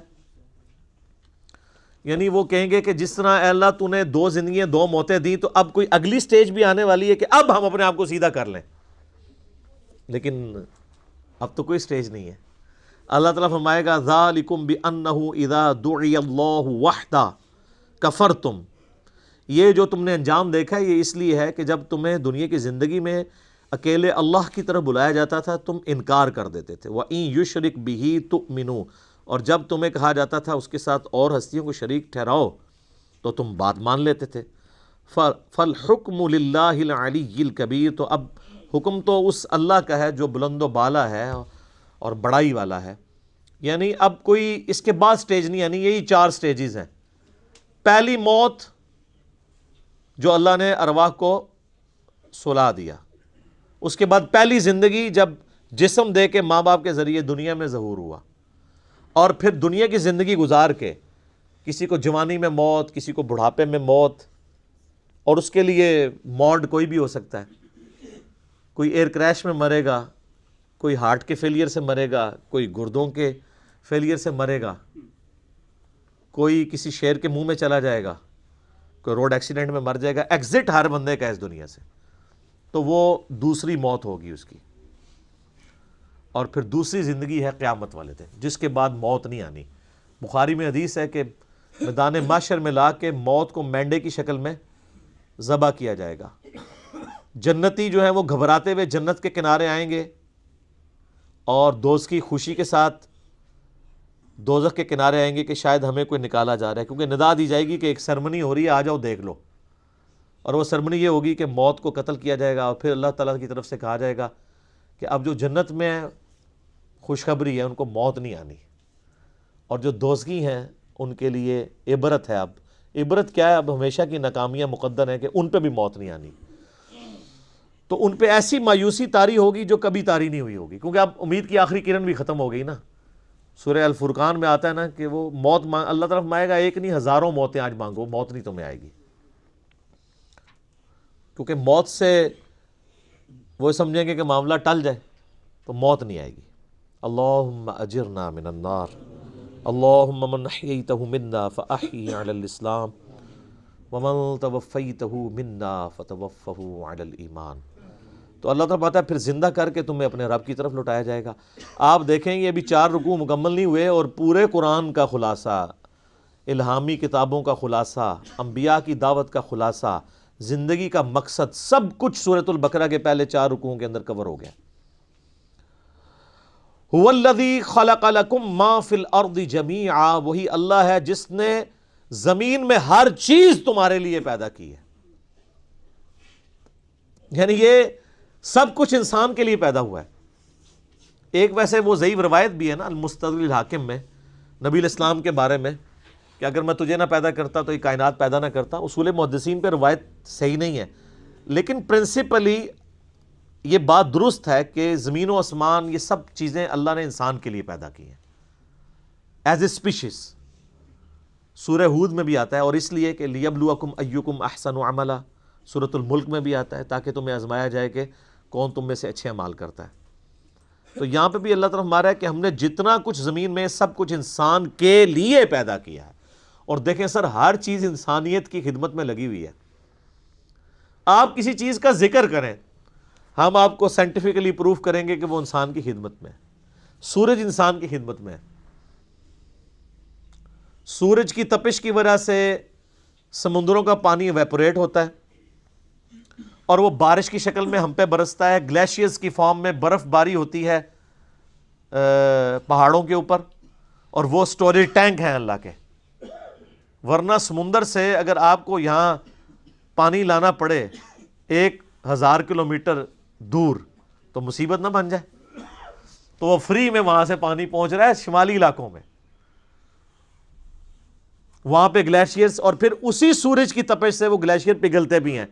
یعنی وہ کہیں گے کہ جس طرح اے اللہ تو نے 2 زندگیاں 2 موتیں دی، تو اب کوئی اگلی سٹیج بھی آنے والی ہے کہ اب ہم اپنے آپ کو سیدھا کر لیں، لیکن اب تو کوئی سٹیج نہیں ہے۔ اللہ تعالیٰ فرمائے گا ذالکم بانہ اذا دعی اللہ وحدہ کفرتم، یہ جو تم نے انجام دیکھا ہے یہ اس لیے ہے کہ جب تمہیں دنیا کی زندگی میں اکیلے اللہ کی طرف بلایا جاتا تھا تم انکار کر دیتے تھے۔ وَإِن يُشْرِكْ بِهِ تُؤْمِنُوا، اور جب تمہیں کہا جاتا تھا اس کے ساتھ اور ہستیوں کو شریک ٹھہراؤ تو تم بات مان لیتے تھے۔ فَالْحُكْمُ لِلَّهِ الْعَلِيِّ الْكَبِيرِ، تو اب حکم تو اس اللہ کا ہے جو بلند و بالا ہے اور بڑائی والا ہے۔ یعنی اب کوئی اس کے بعد سٹیج نہیں، یعنی یہی 4 سٹیجز ہیں۔ پہلی موت جو اللہ نے ارواح کو سلا دیا، اس کے بعد پہلی زندگی جب جسم دے کے ماں باپ کے ذریعے دنیا میں ظہور ہوا، اور پھر دنیا کی زندگی گزار کے کسی کو جوانی میں موت، کسی کو بڑھاپے میں موت، اور اس کے لیے موڈ کوئی بھی ہو سکتا ہے۔ کوئی ایئر کریش میں مرے گا، کوئی ہارٹ کے فیلئر سے مرے گا، کوئی گردوں کے فیلئر سے مرے گا، کوئی کسی شیر کے منہ میں چلا جائے گا، کوئی روڈ ایکسیڈنٹ میں مر جائے گا۔ ایگزٹ ہر بندے کا اس دنیا سے، تو وہ دوسری موت ہوگی اس کی۔ اور پھر دوسری زندگی ہے قیامت والے دن، جس کے بعد موت نہیں آنی۔ بخاری میں حدیث ہے کہ میدان محشر میں لا کے موت کو مینڈے کی شکل میں ذبح کیا جائے گا۔ جنتی جو ہیں وہ گھبراتے ہوئے جنت کے کنارے آئیں گے، اور دوست کی خوشی کے ساتھ دوزخ کے کنارے آئیں گے کہ شاید ہمیں کوئی نکالا جا رہا ہے، کیونکہ ندا دی جائے گی کہ ایک سرمنی ہو رہی ہے، آ جاؤ دیکھ لو۔ اور وہ سرمنی یہ ہوگی کہ موت کو قتل کیا جائے گا، اور پھر اللہ تعالیٰ کی طرف سے کہا جائے گا کہ اب جو جنت میں خوشخبری ہے ان کو موت نہیں آنی، اور جو دوزخی ہیں ان کے لیے عبرت ہے۔ اب عبرت کیا ہے؟ اب ہمیشہ کی ناکامیاں مقدر ہیں کہ ان پہ بھی موت نہیں آنی۔ تو ان پہ ایسی مایوسی طاری ہوگی جو کبھی طاری نہیں ہوئی ہوگی، کیونکہ اب امید کی آخری کرن بھی ختم ہو گئی نا۔ سورہ الفرقان میں آتا ہے نا کہ وہ موت اللہ طرف مانگے گا، ایک نہیں ہزاروں موتیں آج مانگو، موت نہیں تمہیں آئے گی، کیونکہ موت سے وہ سمجھیں گے کہ معاملہ ٹل جائے، تو موت نہیں آئے گی۔ اللہم اجرنا من النار، اللہم من احییتہ منا فاحیی علی الاسلام ومن توفیتہ منا فتوفہ علی الایمان۔ تو اللہ تعالیٰ بتا ہے پھر زندہ کر کے تمہیں اپنے رب کی طرف لوٹایا جائے گا۔ آپ دیکھیں یہ ابھی 4 رکوع مکمل نہیں ہوئے اور پورے قرآن کا خلاصہ، الہامی کتابوں کا خلاصہ، انبیاء کی دعوت کا خلاصہ، زندگی کا مقصد، سب کچھ سورۃ البقرہ کے پہلے 4 رکوعوں کے اندر کور ہو گیا۔ هو الذی خلق لکم ما فی الارض جمیعا، وہی اللہ ہے جس نے زمین میں ہر چیز تمہارے لیے پیدا کی ہے، یعنی یہ سب کچھ انسان کے لیے پیدا ہوا ہے۔ ایک ویسے وہ ضعیف روایت بھی ہے نا المستدرک الحاکم میں نبی الاسلام کے بارے میں کہ اگر میں تجھے نہ پیدا کرتا تو یہ کائنات پیدا نہ کرتا۔ اصول محدثین پہ روایت صحیح نہیں ہے، لیکن پرنسپلی یہ بات درست ہے کہ زمین و آسمان یہ سب چیزیں اللہ نے انسان کے لیے پیدا کی ہیں ایز اے اسپیشیز۔ سورہ ہود میں بھی آتا ہے، اور اس لیے کہ لیبلوکم ایکم احسن عملا، سورۃ الملک میں بھی آتا ہے تاکہ تمہیں آزمایا جائے کہ کون تم میں سے اچھے اعمال کرتا ہے۔ تو یہاں پہ بھی اللہ تعالیٰ ہمارا ہے کہ ہم نے جتنا کچھ زمین میں سب کچھ انسان کے لیے پیدا کیا ہے، اور دیکھیں سر ہر چیز انسانیت کی خدمت میں لگی ہوئی ہے۔ آپ کسی چیز کا ذکر کریں، ہم آپ کو سائنٹیفکلی پروف کریں گے کہ وہ انسان کی خدمت میں ہے۔ سورج انسان کی خدمت میں ہے، سورج کی تپش کی وجہ سے سمندروں کا پانی ایویپوریٹ ہوتا ہے اور وہ بارش کی شکل میں ہم پہ برستا ہے، گلیشیئرز کی فارم میں برف باری ہوتی ہے پہاڑوں کے اوپر، اور وہ سٹوریج ٹینک ہیں اللہ کے۔ ورنہ سمندر سے اگر آپ کو یہاں پانی لانا پڑے 1000 کلومیٹر دور تو مصیبت نہ بن جائے۔ تو وہ فری میں وہاں سے پانی پہنچ رہا ہے شمالی علاقوں میں، وہاں پہ گلیشیئرز، اور پھر اسی سورج کی تپش سے وہ گلیشیئر پگھلتے بھی ہیں۔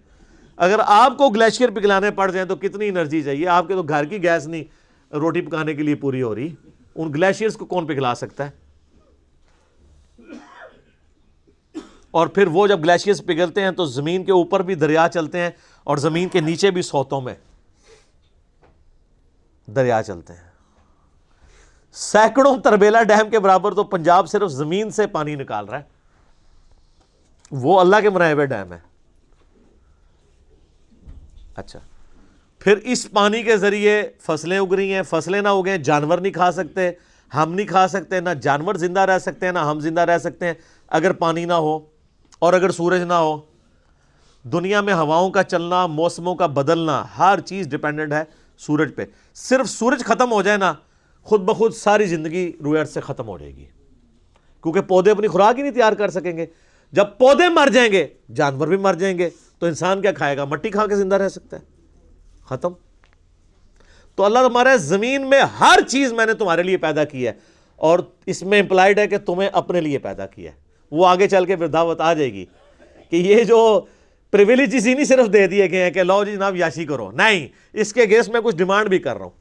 اگر آپ کو گلیشیئر پگھلانے پڑ جائیں تو کتنی انرجی چاہیے؟ آپ کے تو گھر کی گیس نہیں روٹی پکانے کے لیے پوری ہو رہی، ان گلیشیئرز کو کون پگھلا سکتا ہے؟ اور پھر وہ جب گلیشیئرز پگھلتے ہیں تو زمین کے اوپر بھی دریا چلتے ہیں اور زمین کے نیچے بھی سوتوں میں دریا چلتے ہیں۔ سینکڑوں تربیلا ڈیم کے برابر تو پنجاب صرف زمین سے پانی نکال رہا ہے، وہ اللہ کے بنائے ہوئے ڈیم ہے۔ اچھا، پھر اس پانی کے ذریعے فصلیں اگ رہی ہیں، فصلیں نہ اگیں جانور نہیں کھا سکتے، ہم نہیں کھا سکتے، نہ جانور زندہ رہ سکتے ہیں نہ ہم زندہ رہ سکتے ہیں اگر پانی نہ ہو اور اگر سورج نہ ہو۔ دنیا میں ہواؤں کا چلنا، موسموں کا بدلنا، ہر چیز ڈیپینڈنٹ ہے سورج پہ۔ صرف سورج ختم ہو جائے نا، خود بخود ساری زندگی روئے ارض سے ختم ہو جائے گی، کیونکہ پودے اپنی خوراک ہی نہیں تیار کر سکیں گے۔ جب پودے مر جائیں گے جانور بھی مر جائیں گے، تو انسان کیا کھائے گا؟ مٹی کھا کے زندہ رہ سکتا ہے؟ ختم۔ تو اللہ تمہارے زمین میں ہر چیز میں نے تمہارے لیے پیدا کی ہے، اور اس میں امپلائڈ ہے کہ تمہیں اپنے لیے پیدا کیا ہے۔ وہ آگے چل کے پھر دعوت آ جائے گی کہ یہ جو پریویلیجز ہی نہیں صرف دے دیے گئے ہیں کہ لو جی جناب یاشی کرو، نہیں، اس کے گیس میں کچھ ڈیمانڈ بھی کر رہا ہوں۔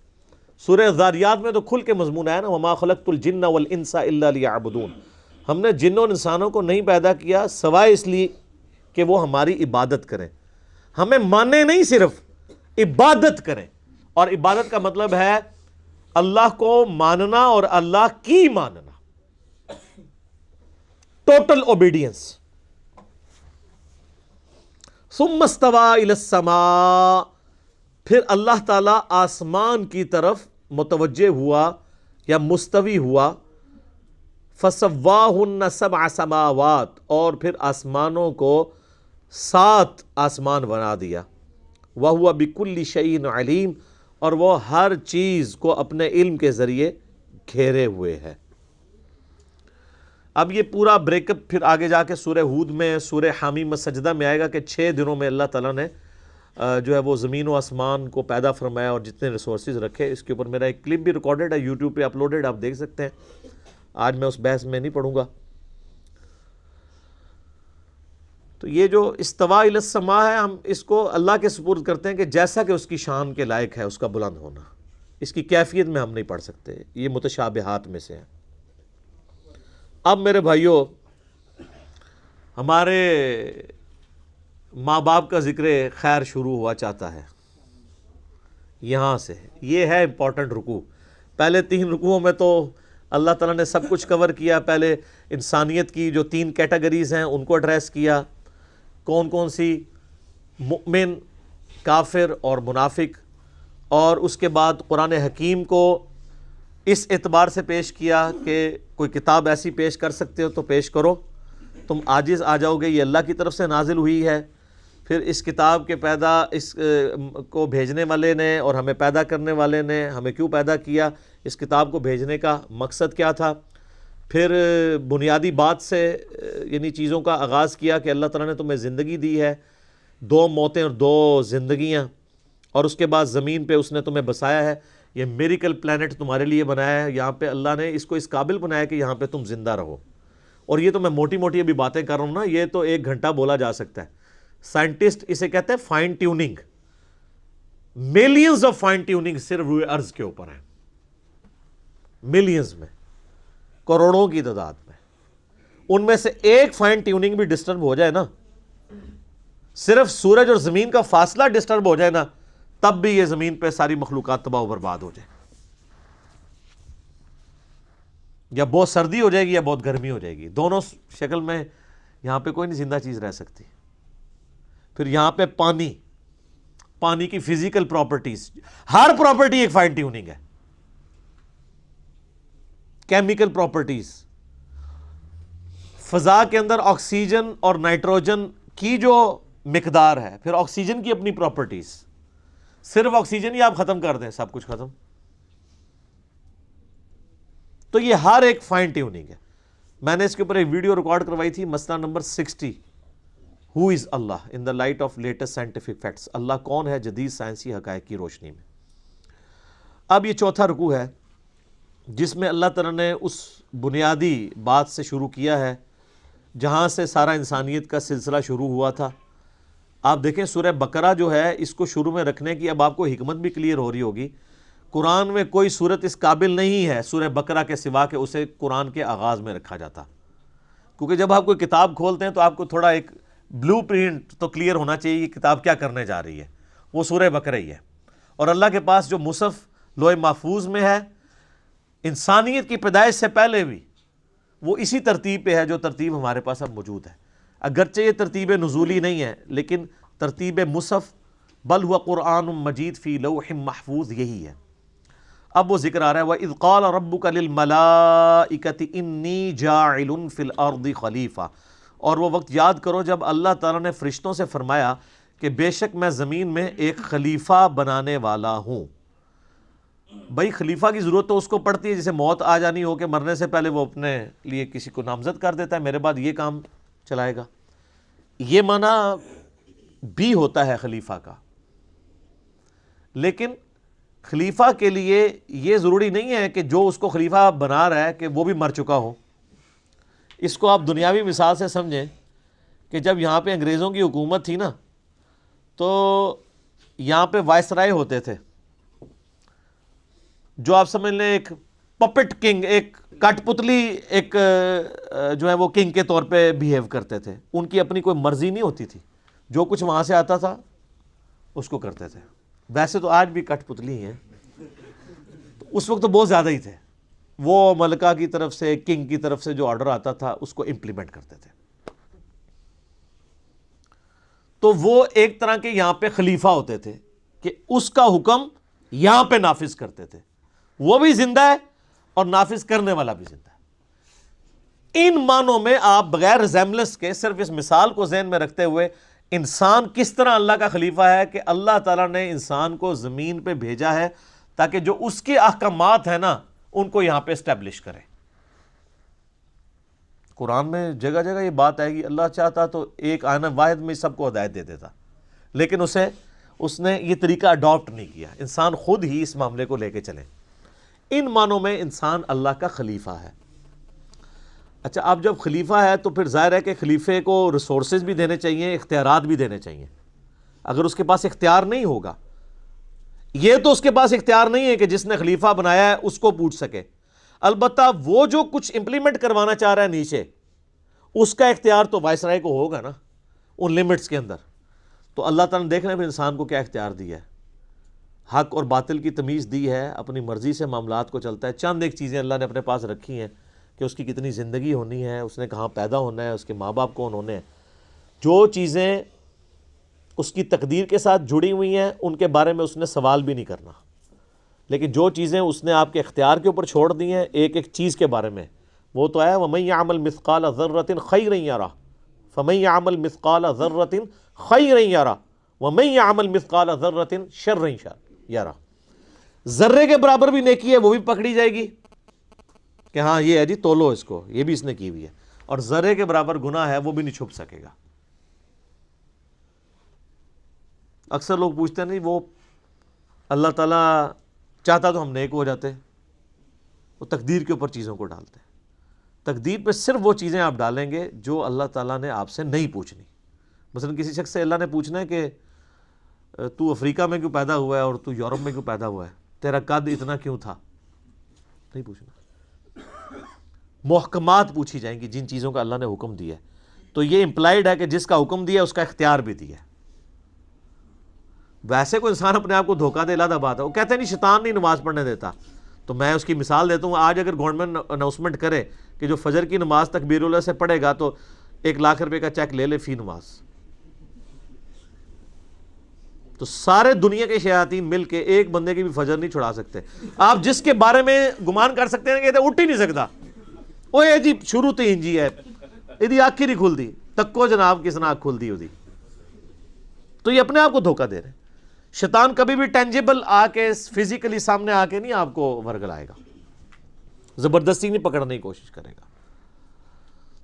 سورہ ذاریات میں تو کھل کے مضمون ہے نا، وما خلقت الجن والانس الا لیعبدون۔ ہم نے جنوں اور انسانوں کو نہیں پیدا کیا سوائے اس لیے کہ وہ ہماری عبادت کریں، ہمیں مانیں نہیں، صرف عبادت کریں۔ اور عبادت کا مطلب ہے اللہ کو ماننا اور اللہ کی ماننا، ٹوٹل اوبیڈینس۔ ثم استوى الى السماء، پھر اللہ تعالیٰ آسمان کی طرف متوجہ ہوا یا مستوی ہوا، فسواہن 7 سماوات، اور پھر آسمانوں کو 7 آسمان بنا دیا، وَهُوَ بِكُلِّ شَيْءٍ عَلِيمٌ، اور وہ ہر چیز کو اپنے علم کے ذریعے گھیرے ہوئے ہے۔ اب یہ پورا بریک اپ پھر آگے جا کے سورہ ہود میں، سورہ حامیم السجدہ میں آئے گا کہ 6 دنوں میں اللہ تعالیٰ نے جو ہے وہ زمین و آسمان کو پیدا فرمایا اور جتنے ریسورسز رکھے۔ اس کے اوپر میرا ایک کلپ بھی ریکارڈڈ ہے، یوٹیوب پہ اپلوڈڈ، آپ دیکھ سکتے ہیں۔ آج میں اس بحث میں نہیں پڑھوں گا۔ تو یہ جو استوا الی السماء ہے، ہم اس کو اللہ کے سپرد کرتے ہیں کہ جیسا کہ اس کی شان کے لائق ہے، اس کا بلند ہونا، اس کی کیفیت میں ہم نہیں پڑھ سکتے، یہ متشابہات میں سے ہے۔ اب میرے بھائیوں، ہمارے ماں باپ کا ذکر خیر شروع ہوا چاہتا ہے یہاں سے۔ یہ ہے امپورٹنٹ رکوع۔ پہلے 3 رکوعوں میں تو اللہ تعالیٰ نے سب کچھ کور کیا۔ پہلے انسانیت کی جو 3 کیٹیگریز ہیں ان کو ایڈریس کیا، کون کون سی؟ مؤمن، کافر اور منافق۔ اور اس کے بعد قرآن حکیم کو اس اعتبار سے پیش کیا کہ کوئی کتاب ایسی پیش کر سکتے ہو تو پیش کرو، تم عاجز آ جاؤ گے، یہ اللہ کی طرف سے نازل ہوئی ہے۔ پھر اس کتاب کے اس کو بھیجنے والے نے اور ہمیں پیدا کرنے والے نے ہمیں کیوں پیدا کیا، اس کتاب کو بھیجنے کا مقصد کیا تھا۔ پھر بنیادی بات سے یعنی چیزوں کا آغاز کیا کہ اللہ تعالیٰ نے تمہیں زندگی دی ہے، 2 موتیں اور 2 زندگیاں، اور اس کے بعد زمین پہ اس نے تمہیں بسایا ہے، یہ میریکل پلانٹ تمہارے لیے بنایا ہے، یہاں پہ اللہ نے اس کو اس قابل بنایا کہ یہاں پہ تم زندہ رہو۔ اور یہ تو میں موٹی موٹی ابھی باتیں کر رہا ہوں نا، یہ تو 1 گھنٹہ بولا جا سکتا ہے۔ سائنٹسٹ اسے کہتے ہیں fine tuning, millions of fine tuning صرف روئے ارض کے اوپر ہیں، ملینز میں، کروڑوں کی تعداد میں۔ ان میں سے ایک فائن ٹیوننگ بھی ڈسٹرب ہو جائے نا، صرف سورج اور زمین کا فاصلہ ڈسٹرب ہو جائے نا، تب بھی یہ زمین پہ ساری مخلوقات تباہ و برباد ہو جائے، یا بہت سردی ہو جائے گی یا بہت گرمی ہو جائے گی، دونوں شکل میں یہاں پہ کوئی نہیں زندہ چیز رہ سکتی۔ پھر یہاں پہ پانی کی فزیکل پراپرٹیز، ہر پراپرٹی ایک فائن ٹیوننگ ہے، کیمیکل پراپرٹیز، فضا کے اندر آکسیجن اور نائٹروجن کی جو مقدار ہے، پھر آکسیجن کی اپنی پراپرٹیز، صرف آکسیجن ہی آپ ختم کر دیں سب کچھ ختم۔ تو یہ ہر ایک فائن ٹیوننگ ہے۔ میں نے اس کے اوپر ایک ویڈیو ریکارڈ کروائی تھی، مسئلہ نمبر 60، who is Allah in the light of latest scientific facts, اللہ کون ہے جدید سائنسی حقائق کی روشنی میں۔ اب یہ چوتھا رکوع ہے جس میں اللہ تعالیٰ نے اس بنیادی بات سے شروع کیا ہے جہاں سے سارا انسانیت کا سلسلہ شروع ہوا تھا۔ آپ دیکھیں سورہ بقرہ جو ہے، اس کو شروع میں رکھنے کی اب آپ کو حکمت بھی کلیئر ہو رہی ہوگی۔ قرآن میں کوئی صورت اس قابل نہیں ہے سورہ بقرہ کے سوا کہ اسے قرآن کے آغاز میں رکھا جاتا، کیونکہ جب آپ کوئی کتاب کھولتے ہیں تو آپ کو تھوڑا ایک بلو پرنٹ تو کلیئر ہونا چاہیے یہ کتاب کیا کرنے جا رہی ہے، وہ سورہ بقرہ ہی ہے۔ اور اللہ کے پاس جو مصحف لوح محفوظ میں ہے، انسانیت کی پیدائش سے پہلے بھی وہ اسی ترتیب پہ ہے جو ترتیب ہمارے پاس اب موجود ہے۔ اگرچہ یہ ترتیب نزولی نہیں ہے، لیکن ترتیب مصحف بل ہوا قرآن مجید فی لوح محفوظ یہی ہے۔ اب وہ ذکر آ رہا ہے وَإِذْ قَالَ رَبُّكَ لِلْمَلَائِكَةِ إِنِّي جَاعِلٌ فِي الْأَرْضِ خَلِيفَةً، اور وہ وقت یاد کرو جب اللہ تعالیٰ نے فرشتوں سے فرمایا کہ بے شک میں زمین میں ایک خلیفہ بنانے والا ہوں۔ بھائی خلیفہ کی ضرورت تو اس کو پڑتی ہے جسے موت آ جانی ہو، کہ مرنے سے پہلے وہ اپنے لیے کسی کو نامزد کر دیتا ہے، میرے بعد یہ کام چلائے گا۔ یہ معنی بھی ہوتا ہے خلیفہ کا، لیکن خلیفہ کے لیے یہ ضروری نہیں ہے کہ جو اس کو خلیفہ بنا رہا ہے کہ وہ بھی مر چکا ہو۔ اس کو آپ دنیاوی مثال سے سمجھیں کہ جب یہاں پہ انگریزوں کی حکومت تھی نا، تو یہاں پہ وائسرائے ہوتے تھے جو آپ سمجھ لیں ایک پپٹ کنگ، ایک کٹ پتلی ایک جو ہے وہ کنگ کے طور پہ بیہیو کرتے تھے، ان کی اپنی کوئی مرضی نہیں ہوتی تھی، جو کچھ وہاں سے آتا تھا اس کو کرتے تھے۔ ویسے تو آج بھی کٹ پتلی ہیں، تو اس وقت تو بہت زیادہ ہی تھے، وہ ملکہ کی طرف سے کنگ کی طرف سے جو آرڈر آتا تھا اس کو امپلیمنٹ کرتے تھے۔ تو وہ ایک طرح کے یہاں پہ خلیفہ ہوتے تھے کہ اس کا حکم یہاں پہ نافذ کرتے تھے، وہ بھی زندہ ہے اور نافذ کرنے والا بھی زندہ ہے۔ ان معنوں میں آپ بغیر ریزیمبلنس کے صرف اس مثال کو ذہن میں رکھتے ہوئے انسان کس طرح اللہ کا خلیفہ ہے کہ اللہ تعالیٰ نے انسان کو زمین پہ بھیجا ہے تاکہ جو اس کے احکامات ہیں نا ان کو یہاں پہ اسٹیبلش کرے۔ قرآن میں جگہ جگہ یہ بات آئے گی، اللہ چاہتا تو ایک آیت واحد میں سب کو ہدایت دے دیتا، لیکن اس نے یہ طریقہ اڈاپٹ نہیں کیا، انسان خود ہی اس معاملے کو لے کے چلے۔ ان معنوں میں انسان اللہ کا خلیفہ ہے۔ اچھا، اب جب خلیفہ ہے تو پھر ظاہر ہے کہ خلیفے کو ریسورسز بھی دینے چاہیے، اختیارات بھی دینے چاہیے۔ اگر اس کے پاس اختیار نہیں ہوگا، یہ تو اس کے پاس اختیار نہیں ہے کہ جس نے خلیفہ بنایا ہے اس کو پوچھ سکے، البتہ وہ جو کچھ امپلیمنٹ کروانا چاہ رہا ہے نیچے، اس کا اختیار تو وائسرائے کو ہوگا نا ان لمٹس کے اندر۔ تو اللہ تعالیٰ نے دیکھنا ہے انسان کو کیا اختیار دیا ہے، حق اور باطل کی تمیز دی ہے، اپنی مرضی سے معاملات کو چلتا ہے۔ چند ایک چیزیں اللہ نے اپنے پاس رکھی ہیں کہ اس کی کتنی زندگی ہونی ہے، اس نے کہاں پیدا ہونا ہے، اس کے ماں باپ کون ہونے ہیں، جو چیزیں اس کی تقدیر کے ساتھ جڑی ہوئی ہیں ان کے بارے میں اس نے سوال بھی نہیں کرنا۔ لیکن جو چیزیں اس نے آپ کے اختیار کے اوپر چھوڑ دی ہیں ایک ایک چیز کے بارے میں، وہ تو ہے وَمَن يَعْمَلْ مِثْقَالَ ذَرَّةٍ خَيْرًا يَرَهُ فَمَن يَعْمَلْ مِثْقَالَ ذَرَّةٍ خَيْرًا يَرَهُ وَمَن يَعْمَلْ مِثْقَالَ ذَرَّةٍ شَرًّا يَرَهُ۔ ذرے کے برابر بھی نیکی ہے وہ بھی پکڑی جائے گی کہ ہاں یہ ہے جی تولو اس کو، یہ بھی اس نے کی ہوئی ہے، اور ذرے کے برابر گناہ ہے وہ بھی نہیں چھپ سکے گا۔ اکثر لوگ پوچھتے ہیں نہیں وہ اللہ تعالیٰ چاہتا تو ہم نیک ہو جاتے، وہ تقدیر کے اوپر چیزوں کو ڈالتے ہیں۔ تقدیر پہ صرف وہ چیزیں آپ ڈالیں گے جو اللہ تعالیٰ نے آپ سے نہیں پوچھنی۔ مثلا کسی شخص سے اللہ نے پوچھنا ہے کہ تو افریقہ میں کیوں پیدا ہوا ہے اور تو یورپ میں کیوں پیدا ہوا ہے، تیرا قد اتنا کیوں تھا، نہیں پوچھنا۔ محکمات پوچھی جائیں گی جن چیزوں کا اللہ نے حکم دیا ہے، تو یہ امپلائڈ ہے کہ جس کا حکم دیا اس کا اختیار بھی دیا ہے۔ ویسے کوئی انسان اپنے آپ کو دھوکہ دے علیحدہ بات ہے، وہ کہتے ہیں نہیں شیطان نہیں نماز پڑھنے دیتا، تو میں اس کی مثال دیتا ہوں۔ آج اگر گورنمنٹ اناؤنسمنٹ کرے کہ جو فجر کی نماز تکبیر اللہ سے پڑھے گا تو 1,00,000 روپے کا چیک لے لے فی نماز، تو سارے دنیا کے شیاطین مل کے ایک بندے کی بھی فجر نہیں چھڑا سکتے۔ آپ جس کے بارے میں گمان کر سکتے ہیں کہ اٹھ ہی نہیں سکتا، وہ یہ جی شروع تو انجی ہے یہ آنکھ ہی نہیں کھل دی، تکو جناب کس نے آنکھ کھل دی ہوتی، تو یہ اپنے آپ کو دھوکہ دے رہے ہیں۔ شیطان کبھی بھی ٹینجیبل آ کے فزیکلی سامنے آ کے نہیں آپ کو ورگلائے گا، زبردستی نہیں پکڑنے کی کوشش کرے گا۔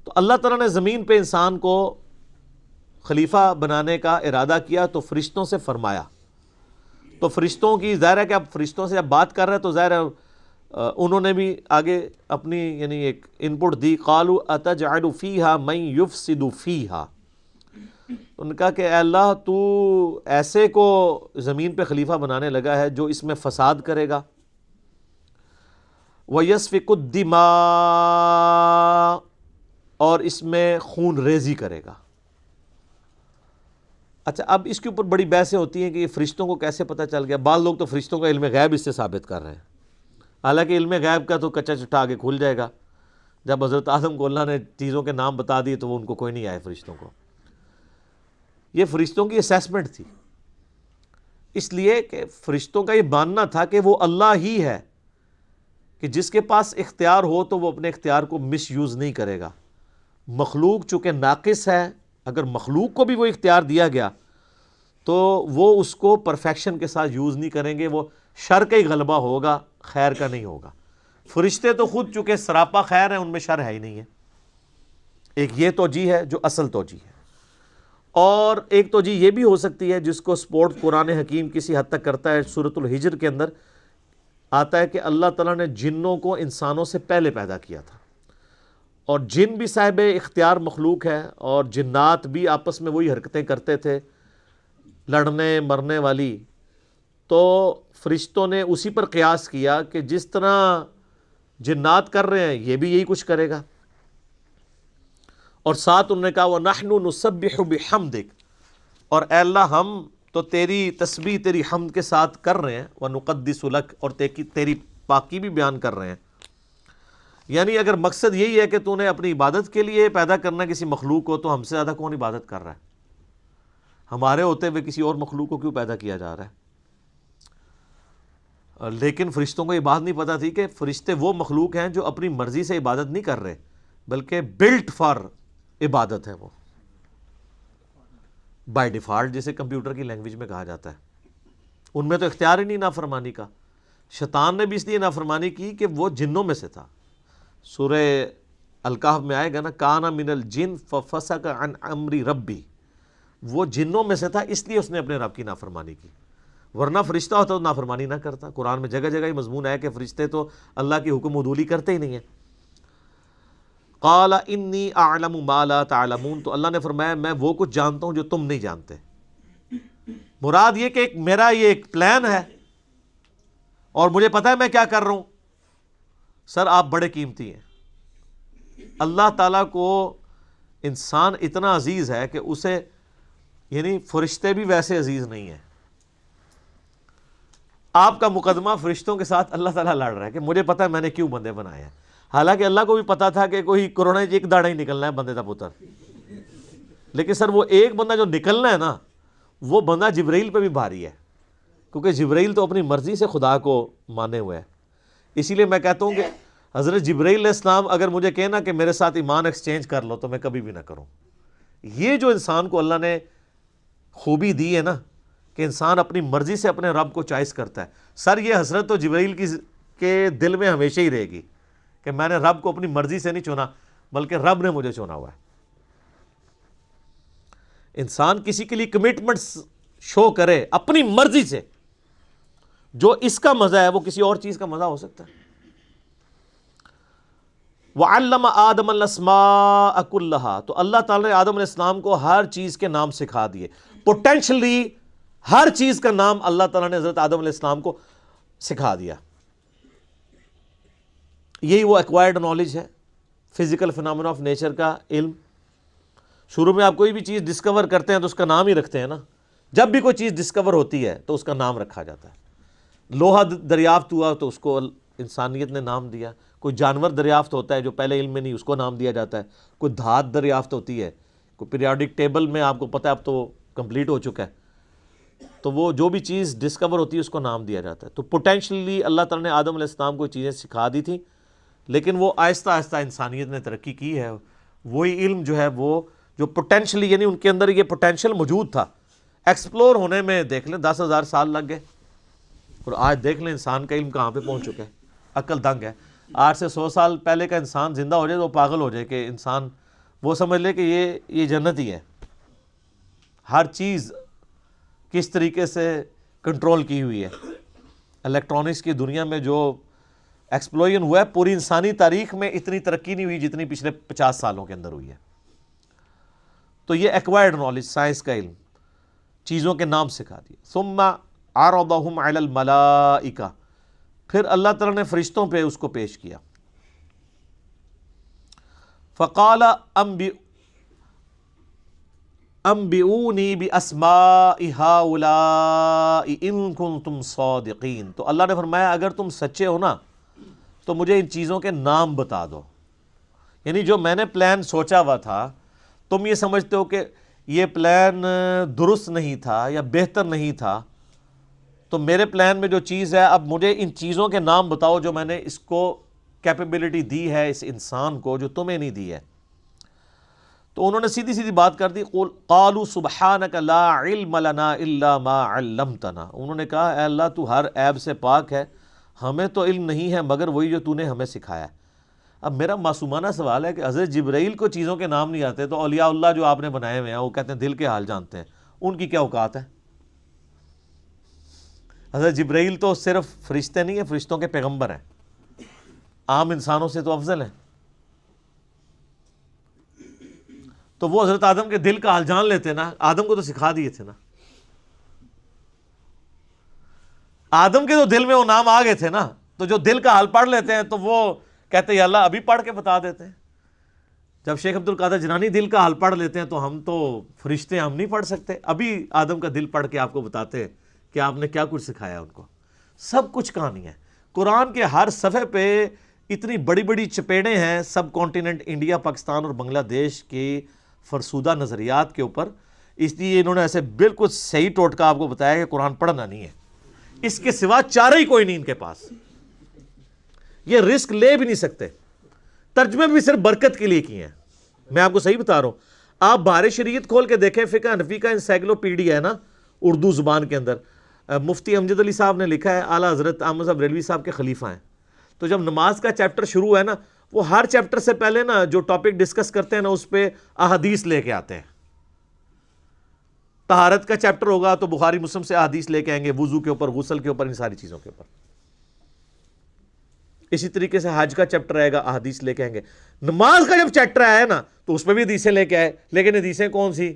تو اللہ تعالیٰ نے زمین پہ انسان کو خلیفہ بنانے کا ارادہ کیا تو فرشتوں سے فرمایا، تو فرشتوں کی ظاہر ہے کہ اب فرشتوں سے جب بات کر رہے ہیں تو ظاہر ہے انہوں نے بھی آگے اپنی یعنی ایک ان پٹ دی، قالوا اتجعل فیہا من یفسد فیہا، ان کا کہ اے اللہ تو ایسے کو زمین پہ خلیفہ بنانے لگا ہے جو اس میں فساد کرے گا، وَيَسْفِكُ الدِّمَاء، اور اس میں خون ریزی کرے گا۔ اچھا اب اس کے اوپر بڑی بحثیں ہوتی ہیں کہ یہ فرشتوں کو کیسے پتہ چل گیا۔ بعض لوگ تو فرشتوں کا علم غیب اس سے ثابت کر رہے ہیں، حالانکہ علم غیب کا تو کچا چٹا آگے کھل جائے گا۔ جب حضرت آدم کو اللہ نے چیزوں کے نام بتا دیے تو وہ ان کو کوئی نہیں آئے فرشتوں کو۔ یہ فرشتوں کی اسیسمنٹ تھی، اس لیے کہ فرشتوں کا یہ ماننا تھا کہ وہ اللہ ہی ہے، کہ جس کے پاس اختیار ہو تو وہ اپنے اختیار کو مس یوز نہیں کرے گا۔ مخلوق چونکہ ناقص ہے، اگر مخلوق کو بھی وہ اختیار دیا گیا تو وہ اس کو پرفیکشن کے ساتھ یوز نہیں کریں گے، وہ شر کا ہی غلبہ ہوگا، خیر کا نہیں ہوگا۔ فرشتے تو خود چونکہ سراپا خیر ہیں، ان میں شر ہے ہی نہیں ہے۔ ایک یہ توجیہ ہے جو اصل توجیہ ہے، اور ایک توجیہ یہ بھی ہو سکتی ہے جس کو سپورٹ قرآن حکیم کسی حد تک کرتا ہے۔ سورۃ الحجر کے اندر آتا ہے کہ اللہ تعالیٰ نے جنوں کو انسانوں سے پہلے پیدا کیا تھا، اور جن بھی صاحب اختیار مخلوق ہے، اور جنات بھی آپس میں وہی حرکتیں کرتے تھے لڑنے مرنے والی، تو فرشتوں نے اسی پر قیاس کیا کہ جس طرح جنات کر رہے ہیں یہ بھی یہی کچھ کرے گا، اور ساتھ انہوں نے کہا وَنَحْنُ نُسَبِّحُ بِحَمْدِكَ، اور اے اللہ ہم تو تیری تسبیح تیری حمد کے ساتھ کر رہے ہیں، وَنُقَدِّسُ لَكَ، اور تیری پاکی بھی بیان کر رہے ہیں۔ یعنی اگر مقصد یہی ہے کہ تو نے اپنی عبادت کے لیے پیدا کرنا کسی مخلوق کو، تو ہم سے زیادہ کون عبادت کر رہا ہے؟ ہمارے ہوتے ہوئے کسی اور مخلوق کو کیوں پیدا کیا جا رہا ہے؟ لیکن فرشتوں کو یہ بات نہیں پتہ تھی کہ فرشتے وہ مخلوق ہیں جو اپنی مرضی سے عبادت نہیں کر رہے، بلکہ بلٹ فار عبادت ہے، وہ بائی ڈیفالٹ جسے کمپیوٹر کی لینگویج میں کہا جاتا ہے۔ ان میں تو اختیار ہی نہیں نافرمانی کا۔ شیطان نے بھی اس لیے نافرمانی کی کہ وہ جنوں میں سے تھا۔ سورہ الکہف میں آئے گا نا، کان من الجن ففسق عن امر ربی، وہ جنوں میں سے تھا اس لیے اس نے اپنے رب کی نافرمانی کی، ورنہ فرشتہ ہوتا تو نافرمانی نہ کرتا۔ قرآن میں جگہ جگہ یہ مضمون ہے کہ فرشتے تو اللہ کی حکم عدولی کرتے ہی نہیں ہیں۔ قال انی اعلم ما لا تعلمون، تو اللہ نے فرمایا میں وہ کچھ جانتا ہوں جو تم نہیں جانتے۔ مراد یہ کہ میرا یہ ایک پلان ہے اور مجھے پتہ ہے میں کیا کر رہا ہوں۔ سر آپ بڑے قیمتی ہیں، اللہ تعالیٰ کو انسان اتنا عزیز ہے کہ اسے یعنی فرشتے بھی ویسے عزیز نہیں ہیں۔ آپ کا مقدمہ فرشتوں کے ساتھ اللہ تعالیٰ لڑ رہا ہے کہ مجھے پتہ ہے میں نے کیوں بندے بنائے ہیں، حالانکہ اللہ کو بھی پتا تھا کہ کوئی کورونا ایک داڑا ہی نکلنا ہے بندے کا پتر، لیکن سر وہ ایک بندہ جو نکلنا ہے نا، وہ بندہ جبرائیل پہ بھی بھاری ہے، کیونکہ جبرائیل تو اپنی مرضی سے خدا کو مانے ہوئے ہے. اسی لیے میں کہتا ہوں کہ حضرت جبرائیل علیہ السلام اگر مجھے کہنا کہ میرے ساتھ ایمان ایکسچینج کر لو تو میں کبھی بھی نہ کروں. یہ جو انسان کو اللہ نے خوبی دی ہے نا کہ انسان اپنی مرضی سے اپنے رب کو چوائس کرتا ہے. سر یہ حسرت تو جبرائیل کے دل میں ہمیشہ ہی رہے گی کہ میں نے رب کو اپنی مرضی سے نہیں چنا بلکہ رب نے مجھے چنا ہوا ہے. انسان کسی کے لیے کمٹمنٹ شو کرے اپنی مرضی سے، جو اس کا مزہ ہے وہ کسی اور چیز کا مزہ ہو سکتا ہے. وَعَلَّمَ آدَمَ الْأَسْمَاءَ كُلَّهَا، تو اللہ تعالیٰ نے آدم علیہ السلام کو ہر چیز کے نام سکھا دیے. پوٹینشلی ہر چیز کا نام اللہ تعالیٰ نے حضرت آدم علیہ السلام کو سکھا دیا. یہی وہ ایکوائرڈ نالج ہے، فزیکل فینامنا آف نیچر کا علم. شروع میں آپ کوئی بھی چیز ڈسکور کرتے ہیں تو اس کا نام ہی رکھتے ہیں نا. جب بھی کوئی چیز ڈسکور ہوتی ہے تو اس کا نام رکھا جاتا ہے. لوہا دریافت ہوا تو اس کو انسانیت نے نام دیا. کوئی جانور دریافت ہوتا ہے جو پہلے علم میں نہیں، اس کو نام دیا جاتا ہے. کوئی دھات دریافت ہوتی ہے، کوئی پیریوڈک ٹیبل میں آپ کو پتہ ہے اب تو کمپلیٹ ہو چکا ہے، تو وہ جو بھی چیز ڈسکور ہوتی ہے اس کو نام دیا جاتا ہے. تو پوٹینشلی اللہ تعالیٰ نے آدم علیہ السلام کو چیزیں سکھا دی تھیں، لیکن وہ آہستہ آہستہ انسانیت نے ترقی کی ہے. وہی علم جو ہے وہ جو پوٹینشلی، یعنی ان کے اندر یہ پوٹینشل موجود تھا، ایکسپلور ہونے میں دیکھ لیں 10,000 سال لگ گئے. اور آج دیکھ لیں انسان کا علم کہاں پہ پہنچ چکا ہے. عقل دنگ ہے. آج سے 100 سال پہلے کا انسان زندہ ہو جائے تو وہ پاگل ہو جائے کہ انسان وہ سمجھ لے کہ یہ جنت ہی ہے. ہر چیز کس طریقے سے کنٹرول کی ہوئی ہے. الیکٹرانکس کی دنیا میں جو ایکسپلوژن ہوا ہے، پوری انسانی تاریخ میں اتنی ترقی نہیں ہوئی جتنی پچھلے 50 سالوں کے اندر ہوئی ہے. تو یہ ایکوائرڈ نالج، سائنس کا علم، چیزوں کے نام سکھا دیے. ثم عرضهم علی الملائکہ، پھر اللہ تعالیٰ نے فرشتوں پہ اس کو پیش کیا. فقال انبئونی باسماء هؤلاء ان کنتم صادقین. تو اللہ نے فرمایا اگر تم سچے ہو نا تو مجھے ان چیزوں کے نام بتا دو. یعنی جو میں نے پلان سوچا ہوا تھا، تم یہ سمجھتے ہو کہ یہ پلان درست نہیں تھا یا بہتر نہیں تھا، تو میرے پلان میں جو چیز ہے اب مجھے ان چیزوں کے نام بتاؤ جو میں نے اس کو کیپیبلٹی دی ہے اس انسان کو جو تمہیں نہیں دی ہے. تو انہوں نے سیدھی سیدھی بات کر دی. قالوا سبحانک لا علم لنا الا ما علمتنا. انہوں نے کہا اے اللہ تو ہر عیب سے پاک ہے، ہمیں تو علم نہیں ہے مگر وہی جو تو نے ہمیں سکھایا. اب میرا معصومانہ سوال ہے کہ حضرت جبرائیل کو چیزوں کے نام نہیں آتے تو اولیاء اللہ جو آپ نے بنائے ہوئے ہیں وہ کہتے ہیں دل کے حال جانتے ہیں، ان کی کیا اوقات ہے؟ حضرت جبرائیل تو صرف فرشتے نہیں ہیں، فرشتوں کے پیغمبر ہیں، عام انسانوں سے تو افضل ہیں. تو وہ حضرت آدم کے دل کا حال جان لیتے نا. آدم کو تو سکھا دیے تھے نا. آدم کے تو دل میں وہ نام آ گئے تھے نا، تو جو دل کا حال پڑھ لیتے ہیں تو وہ کہتے ہیں یا اللہ ابھی پڑھ کے بتا دیتے ہیں. جب شیخ عبد القادر جنانی دل کا حال پڑھ لیتے ہیں تو ہم تو فرشتے ہم نہیں پڑھ سکتے. ابھی آدم کا دل پڑھ کے آپ کو بتاتے ہیں کہ آپ نے کیا کچھ سکھایا ان کو. سب کچھ کہانی ہے. قرآن کے ہر صفحے پہ اتنی بڑی بڑی چپیڑیں ہیں سب کانٹیننٹ انڈیا، پاکستان اور بنگلہ دیش کی فرسودہ نظریات کے اوپر. اس لیے انہوں نے ایسے بالکل صحیح ٹوٹکا آپ کو بتایا کہ قرآن پڑھنا نہیں ہے، اس کے سوا چارہ ہی کوئی نہیں ان کے پاس. یہ رسک لے بھی نہیں سکتے. ترجمے بھی صرف برکت کے لیے کیے ہیں. میں آپ کو صحیح بتا رہا ہوں. آپ بہار شریعت کھول کے دیکھیں، فقہ حنفی کا انسائکلوپیڈیا ہے نا اردو زبان کے اندر، مفتی امجد علی صاحب نے لکھا ہے، اعلیٰ حضرت احمد صاحب ریلوی صاحب کے خلیفہ ہیں. تو جب نماز کا چیپٹر شروع ہے نا، وہ ہر چیپٹر سے پہلے نا جو ٹاپک ڈسکس کرتے ہیں نا اس پہ احادیث لے کے آتے ہیں. طہارت کا چیپٹر ہوگا تو بخاری مسلم سے احادیث لے کے آئیں گے، وضو کے اوپر، غسل کے اوپر، ان ساری چیزوں کے اوپر. اسی طریقے سے حج کا چیپٹر آئے گا، احادیث لے کے آئیں گے. نماز کا جب چیپٹر آیا نا تو اس پہ بھی حدیثیں لے کے آئے، لیکن حدیثیں کون سی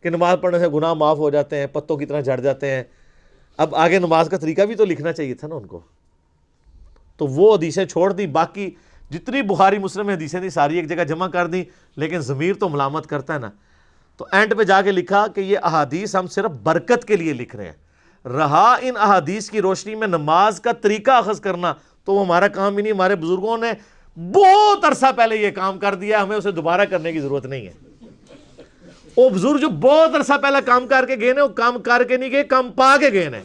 کہ نماز پڑھنے سے گناہ معاف ہو جاتے ہیں، پتوں کی طرح جھڑ جاتے ہیں. اب آگے نماز کا طریقہ بھی تو لکھنا چاہیے تھا نا ان کو. تو وہ حدیثیں چھوڑ دی، باقی جتنی بخاری مسلم میں حدیثیں تھیں ساری ایک جگہ جمع کر دیں، لیکن ضمیر تو ملامت کرتا ہے نا. تو اینڈ پہ جا کے لکھا کہ یہ احادیث ہم صرف برکت کے لیے لکھ رہے ہیں، رہا ان احادیث کی روشنی میں نماز کا طریقہ اخذ کرنا تو وہ ہمارا کام ہی نہیں. ہمارے بزرگوں نے بہت عرصہ پہلے یہ کام کر دیا، ہمیں اسے دوبارہ کرنے کی ضرورت نہیں ہے. وہ بزرگ جو بہت عرصہ پہلے کام کر کے گئے نا، وہ کام کر کے نہیں گئے، کام پا کے گئے نا.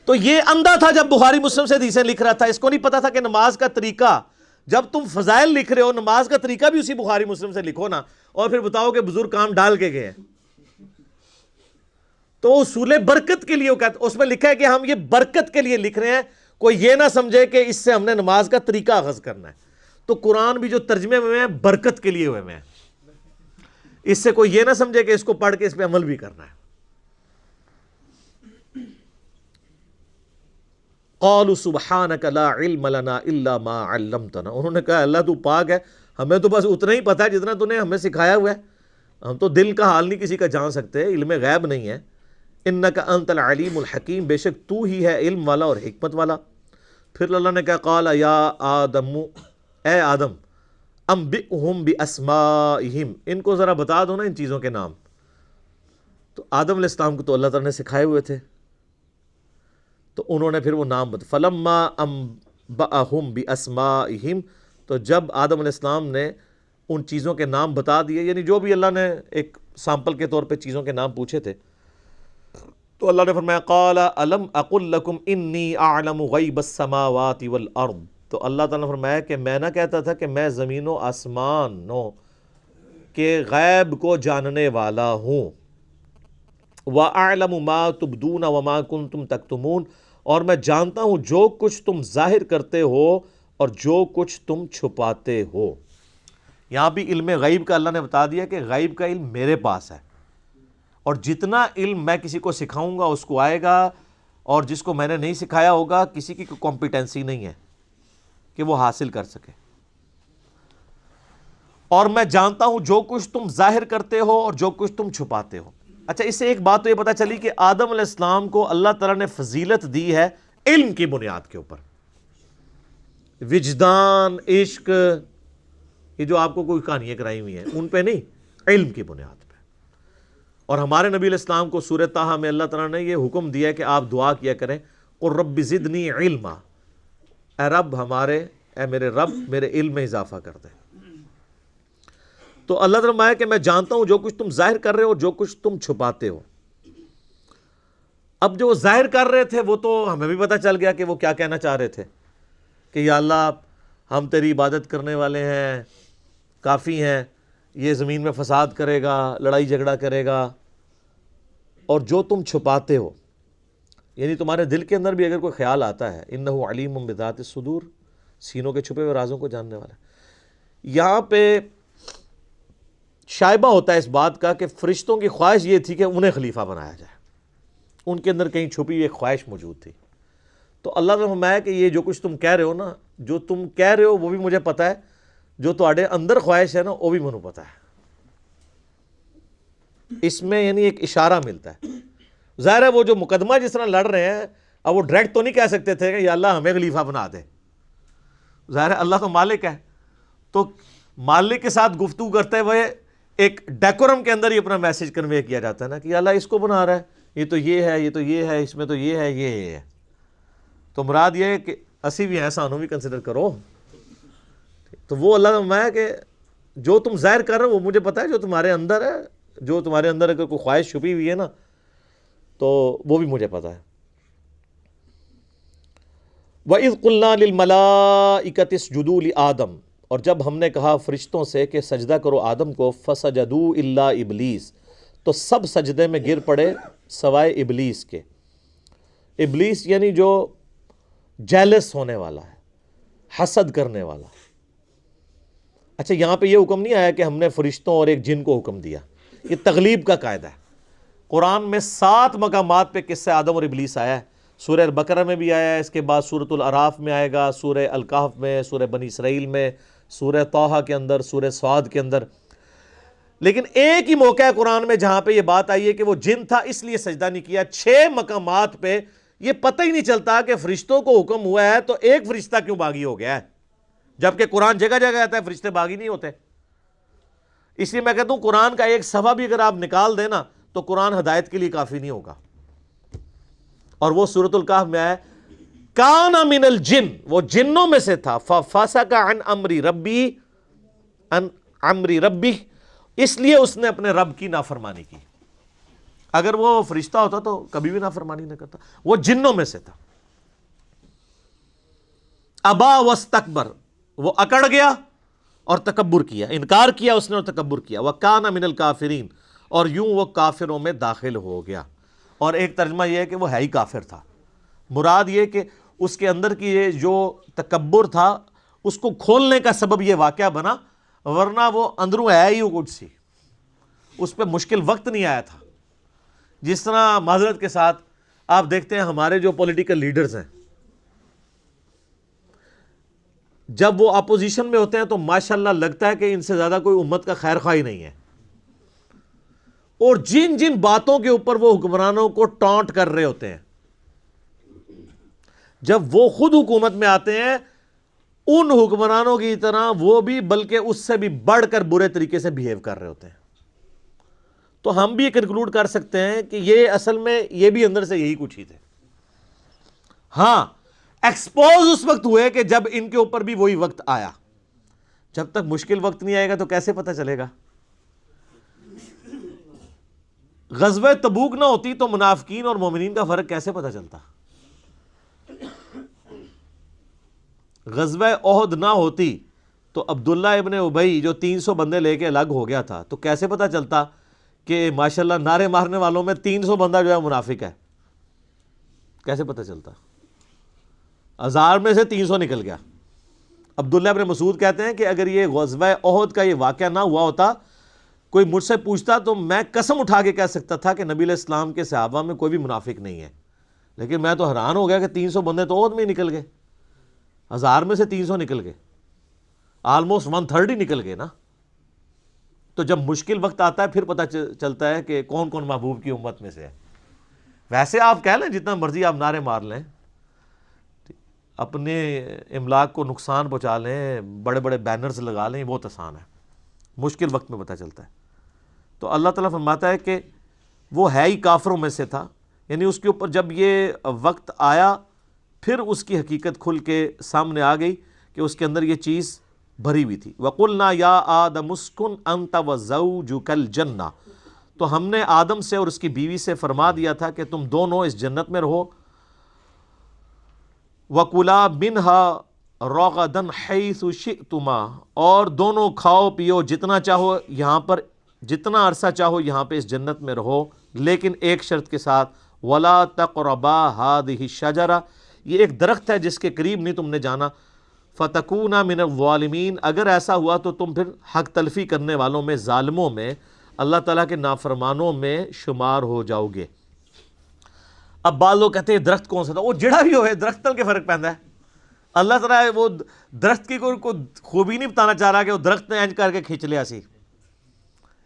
تو یہ اندھا تھا جب بخاری مسلم سے حدیثیں لکھ رہا تھا، اس کو نہیں پتا تھا کہ نماز کا طریقہ، جب تم فضائل لکھ رہے ہو نماز کا طریقہ بھی اسی بخاری مسلم سے لکھو نا، اور پھر بتاؤ کہ بزرگ کام ڈال کے گئے ہیں۔ تو اصول برکت کے لیے وہ کہتے، اس میں لکھا ہے کہ ہم یہ برکت کے لیے لکھ رہے ہیں، کوئی یہ نہ سمجھے کہ اس سے ہم نے نماز کا طریقہ اخذ کرنا ہے۔ تو قرآن بھی جو ترجمے ہوئے ہیں برکت کے لیے ہوئے ہیں، اس سے کوئی یہ نہ سمجھے کہ اس کو پڑھ کے اس پہ عمل بھی کرنا ہے۔ قالوا سبحانک لا علم لنا الا ما علمتنا، انہوں نے کہا اللہ تو پاک ہے، ہمیں تو بس اتنا ہی پتا ہے جتنا تو نے ہمیں سکھایا ہوا ہے، ہم تو دل کا حال نہیں کسی کا جان سکتے، علم غیب نہیں ہے۔ انک انت العلیم الحکیم، بے شک تو ہی ہے علم والا اور حکمت والا۔ پھر اللہ نے کہا قال یا آدم، اے آدم، انبئہم باسمائہم، ان کو ذرا بتا دو نا ان چیزوں کے نام۔ تو آدم علیہ السلام کو تو اللہ تعالیٰ نے سکھائے ہوئے تھے، تو انہوں نے پھر وہ نام بتا، فلما انبأہم باسمائہم، تو جب آدم علیہ السلام نے ان چیزوں کے نام بتا دیے، یعنی جو بھی اللہ نے ایک سامپل کے طور پہ چیزوں کے نام پوچھے تھے، تو اللہ نے فرمایا قال الم اقل لکم انی اعلم غیب السماوات والارض، تو اللہ تعالیٰ نے فرمایا کہ میں نہ کہتا تھا کہ میں زمین و آسمانوں کے غیب کو جاننے والا ہوں، وَأَعْلَمُ مَا تُبْدُونَ وَمَا كُنْتُمْ تَكْتُمُونَ، اور میں جانتا ہوں جو کچھ تم ظاہر کرتے ہو اور جو کچھ تم چھپاتے ہو۔ یہاں بھی علم غیب کا اللہ نے بتا دیا کہ غیب کا علم میرے پاس ہے، اور جتنا علم میں کسی کو سکھاؤں گا اس کو آئے گا، اور جس کو میں نے نہیں سکھایا ہوگا کسی کی کوئی کمپیٹنسی نہیں ہے کہ وہ حاصل کر سکے۔ اور میں جانتا ہوں جو کچھ تم ظاہر کرتے ہو اور جو کچھ تم چھپاتے ہو۔ اچھا، اس سے ایک بات تو یہ پتہ چلی کہ آدم علیہ السلام کو اللہ تعالیٰ نے فضیلت دی ہے علم کی بنیاد کے اوپر، وجدان، عشق، یہ جو آپ کو کوئی کہانیاں کرائی ہوئی ہیں ان پہ نہیں، علم کی بنیاد پہ۔ اور ہمارے نبی علیہ السلام کو سورہ طٰہٰ میں اللہ تعالیٰ نے یہ حکم دیا کہ آپ دعا کیا کریں قل رب زدنی علما، اے رب ہمارے، اے میرے رب میرے علم میں اضافہ کر دے۔ تو اللہ تعالیٰ کہ میں جانتا ہوں جو کچھ تم ظاہر کر رہے ہو جو کچھ تم چھپاتے ہو۔ اب جو ظاہر کر رہے تھے وہ تو ہمیں بھی پتہ چل گیا کہ وہ کیا کہنا چاہ رہے تھے کہ یا اللہ ہم تیری عبادت کرنے والے ہیں، کافی ہیں، یہ زمین میں فساد کرے گا، لڑائی جھگڑا کرے گا۔ اور جو تم چھپاتے ہو، یعنی تمہارے دل کے اندر بھی اگر کوئی خیال آتا ہے، انہ علیم بذات الصدور، سینوں کے چھپے ہوئے رازوں کو جاننے والا۔ یہاں پہ شائبہ ہوتا ہے اس بات کا کہ فرشتوں کی خواہش یہ تھی کہ انہیں خلیفہ بنایا جائے، ان کے اندر کہیں چھپی ہوئی خواہش موجود تھی۔ تو اللہ نے فرمایا کہ یہ جو کچھ تم کہہ رہے ہو نا، جو تم کہہ رہے ہو وہ بھی مجھے پتہ ہے، جو تہاڈے اندر خواہش ہے نا وہ بھی مجھے پتہ ہے۔ اس میں یعنی ایک اشارہ ملتا ہے۔ ظاہر ہے وہ جو مقدمہ جس طرح لڑ رہے ہیں، اب وہ ڈائریکٹ تو نہیں کہہ سکتے تھے کہ یا اللہ ہمیں خلیفہ بنا دے، ظاہر ہے اللہ تو مالک ہے، تو مالک کے ساتھ گفتگو کرتے ہوئے ایک ڈیکورم کے اندر ہی اپنا میسج کنوے کیا جاتا ہے نا کہ اللہ اس کو بنا رہا ہے، یہ تو یہ ہے، یہ تو یہ ہے، اس میں تو یہ ہے، یہ ہے۔ تو مراد یہ ہے کہ اسی بھی ہیں، سانو بھی کنسیڈر کرو۔ تو وہ اللہ نے فرمایا کہ جو تم ظاہر کر رہے ہو وہ مجھے پتا ہے، جو تمہارے اندر ہے، جو تمہارے اندر اگر کوئی خواہش چھپی ہوئی ہے نا تو وہ بھی مجھے پتا ہے۔ وَإِذْ قُلْنَا لِلْمَلَائِكَةِ اسْجُدُوا لِآدَمَ، اور جب ہم نے کہا فرشتوں سے کہ سجدہ کرو آدم کو، فَسَجَدُوا إِلَّا إِبْلِيسَ، تو سب سجدے میں گر پڑے سوائے ابلیس کے۔ ابلیس یعنی جو جیلس ہونے والا ہے، حسد کرنے والا۔ اچھا، یہاں پہ یہ حکم نہیں آیا کہ ہم نے فرشتوں اور ایک جن کو حکم دیا، یہ تغلیب کا قاعدہ ہے۔ قرآن میں 7 مقامات پہ قصہ آدم اور ابلیس آیا ہے۔ سورہ البقرہ میں بھی آیا ہے، اس کے بعد سورۃ الاعراف میں آئے گا، سورہ الکہف میں، سورہ بنی اسرائیل میں، سورہ طٰہٰ کے اندر، سورہ صاد کے اندر۔ لیکن ایک ہی موقع ہے قرآن میں جہاں پہ یہ بات آئی ہے کہ وہ جن تھا اس لیے سجدہ نہیں کیا۔ 6 مقامات پہ یہ پتہ ہی نہیں چلتا کہ فرشتوں کو حکم ہوا ہے تو ایک فرشتہ کیوں باغی ہو گیا ہے، جبکہ قرآن جگہ جگہ آتا ہے فرشتے باغی نہیں ہوتے۔ اس لیے میں کہتا ہوں قرآن کا ایک صفحہ بھی اگر آپ نکال دیں نا تو قرآن ہدایت کے لیے کافی نہیں ہوگا۔ اور وہ سورۃ الکہف میں ہے کان من الجن، وہ جنوں میں سے تھا، ففسق عن امر ربی، اس لیے اس نے اپنے رب کی نافرمانی کی۔ اگر وہ فرشتہ ہوتا تو کبھی بھی نافرمانی نہ کرتا. وہ جنوں میں سے تھا. ابا واستکبر، وہ اکڑ گیا اور تکبر کیا، انکار کیا اس نے اور تکبر کیا. وکان من الکافرین، اور یوں وہ کافروں میں داخل ہو گیا. اور ایک ترجمہ یہ ہے کہ وہ ہے ہی کافر تھا. مراد یہ کہ اس کے اندر کی یہ جو تکبر تھا اس کو کھولنے کا سبب یہ واقعہ بنا، ورنہ وہ اندروں ہے ہی کچھ سی، اس پہ مشکل وقت نہیں آیا تھا. جس طرح معذرت کے ساتھ آپ دیکھتے ہیں ہمارے جو پولیٹیکل لیڈرز ہیں، جب وہ اپوزیشن میں ہوتے ہیں تو ماشاءاللہ لگتا ہے کہ ان سے زیادہ کوئی امت کا خیر خواہ ہی نہیں ہے، اور جن جن باتوں کے اوپر وہ حکمرانوں کو ٹانٹ کر رہے ہوتے ہیں، جب وہ خود حکومت میں آتے ہیں ان حکمرانوں کی طرح وہ بھی بلکہ اس سے بھی بڑھ کر برے طریقے سے بہیو کر رہے ہوتے ہیں. تو ہم بھی یہ کنکلوڈ کر سکتے ہیں کہ یہ اصل میں یہ بھی اندر سے یہی کچھ ہی تھے. ہاں ایکسپوز اس وقت ہوئے کہ جب ان کے اوپر بھی وہی وقت آیا. جب تک مشکل وقت نہیں آئے گا تو کیسے پتہ چلے گا؟ غزوہ تبوک نہ ہوتی تو منافقین اور مومنین کا فرق کیسے پتہ چلتا؟ غزوہ احد نہ ہوتی تو عبداللہ ابن ابی جو 300 بندے لے کے الگ ہو گیا تھا تو کیسے پتہ چلتا کہ ماشاءاللہ نعرے مارنے والوں میں 300 بندہ جو ہے منافق ہے؟ کیسے پتہ چلتا؟ 1000 میں سے 300 نکل گیا. عبداللہ ابن مسعود کہتے ہیں کہ اگر یہ غزوہ احد کا یہ واقعہ نہ ہوا ہوتا، کوئی مجھ سے پوچھتا تو میں قسم اٹھا کے کہہ سکتا تھا کہ نبی علیہ السلام کے صحابہ میں کوئی بھی منافق نہیں ہے. لیکن میں تو حیران ہو گیا کہ 300 بندے تو احد میں ہی نکل گئے، 1000 میں سے 300 نکل گئے، آلموسٹ 1/3 ہی نکل گئے نا. تو جب مشکل وقت آتا ہے پھر پتہ چلتا ہے کہ کون کون محبوب کی امت میں سے ہے. ویسے آپ کہہ لیں جتنا مرضی آپ نعرے مار لیں، اپنے املاک کو نقصان پہنچا لیں، بڑے بڑے بینرز لگا لیں، بہت آسان ہے، مشکل وقت میں پتہ چلتا ہے. تو اللہ تعالیٰ فرماتا ہے کہ وہ ہے ہی کافروں میں سے تھا، یعنی اس کے اوپر جب یہ وقت آیا پھر اس کی حقیقت کھل کے سامنے آ گئی کہ اس کے اندر یہ چیز بھری ہوئی تھی. وَقُلْنَا يَا آدَمُ اسْكُنْ أَنْتَ وَزَوْجُكَ الْجَنَّةَ، تو ہم نے آدم سے اور اس کی بیوی سے فرما دیا تھا کہ تم دونوں اس جنت میں رہو. وَكُلَا مِنْهَا رَغَدًا حَيْثُ شِئْتُمَا، اور دونوں کھاؤ پیو جتنا چاہو یہاں پر، جتنا عرصہ چاہو یہاں پہ اس جنت میں رہو، لیکن ایک شرط کے ساتھ، وَلَا تَقْرَبَا هَذِهِ الشَّجَرَةَ، یہ ایک درخت ہے جس کے قریب نہیں تم نے جانا. فَتَكُونَ مِنَ الظَّالِمِينَ، اگر ایسا ہوا تو تم پھر حق تلفی کرنے والوں میں، ظالموں میں، اللہ تعالیٰ کے نافرمانوں میں شمار ہو جاؤ گے. اب بعض لوگ کہتے ہیں درخت کون سا تھا؟ وہ جڑا بھی ہوئے درخت تل کے فرق پہنتا ہے. اللہ تعالیٰ وہ درخت کی کوئی خوبی نہیں بتانا چاہ رہا کہ وہ درخت نے اینج کر کے کھینچ لیا سی.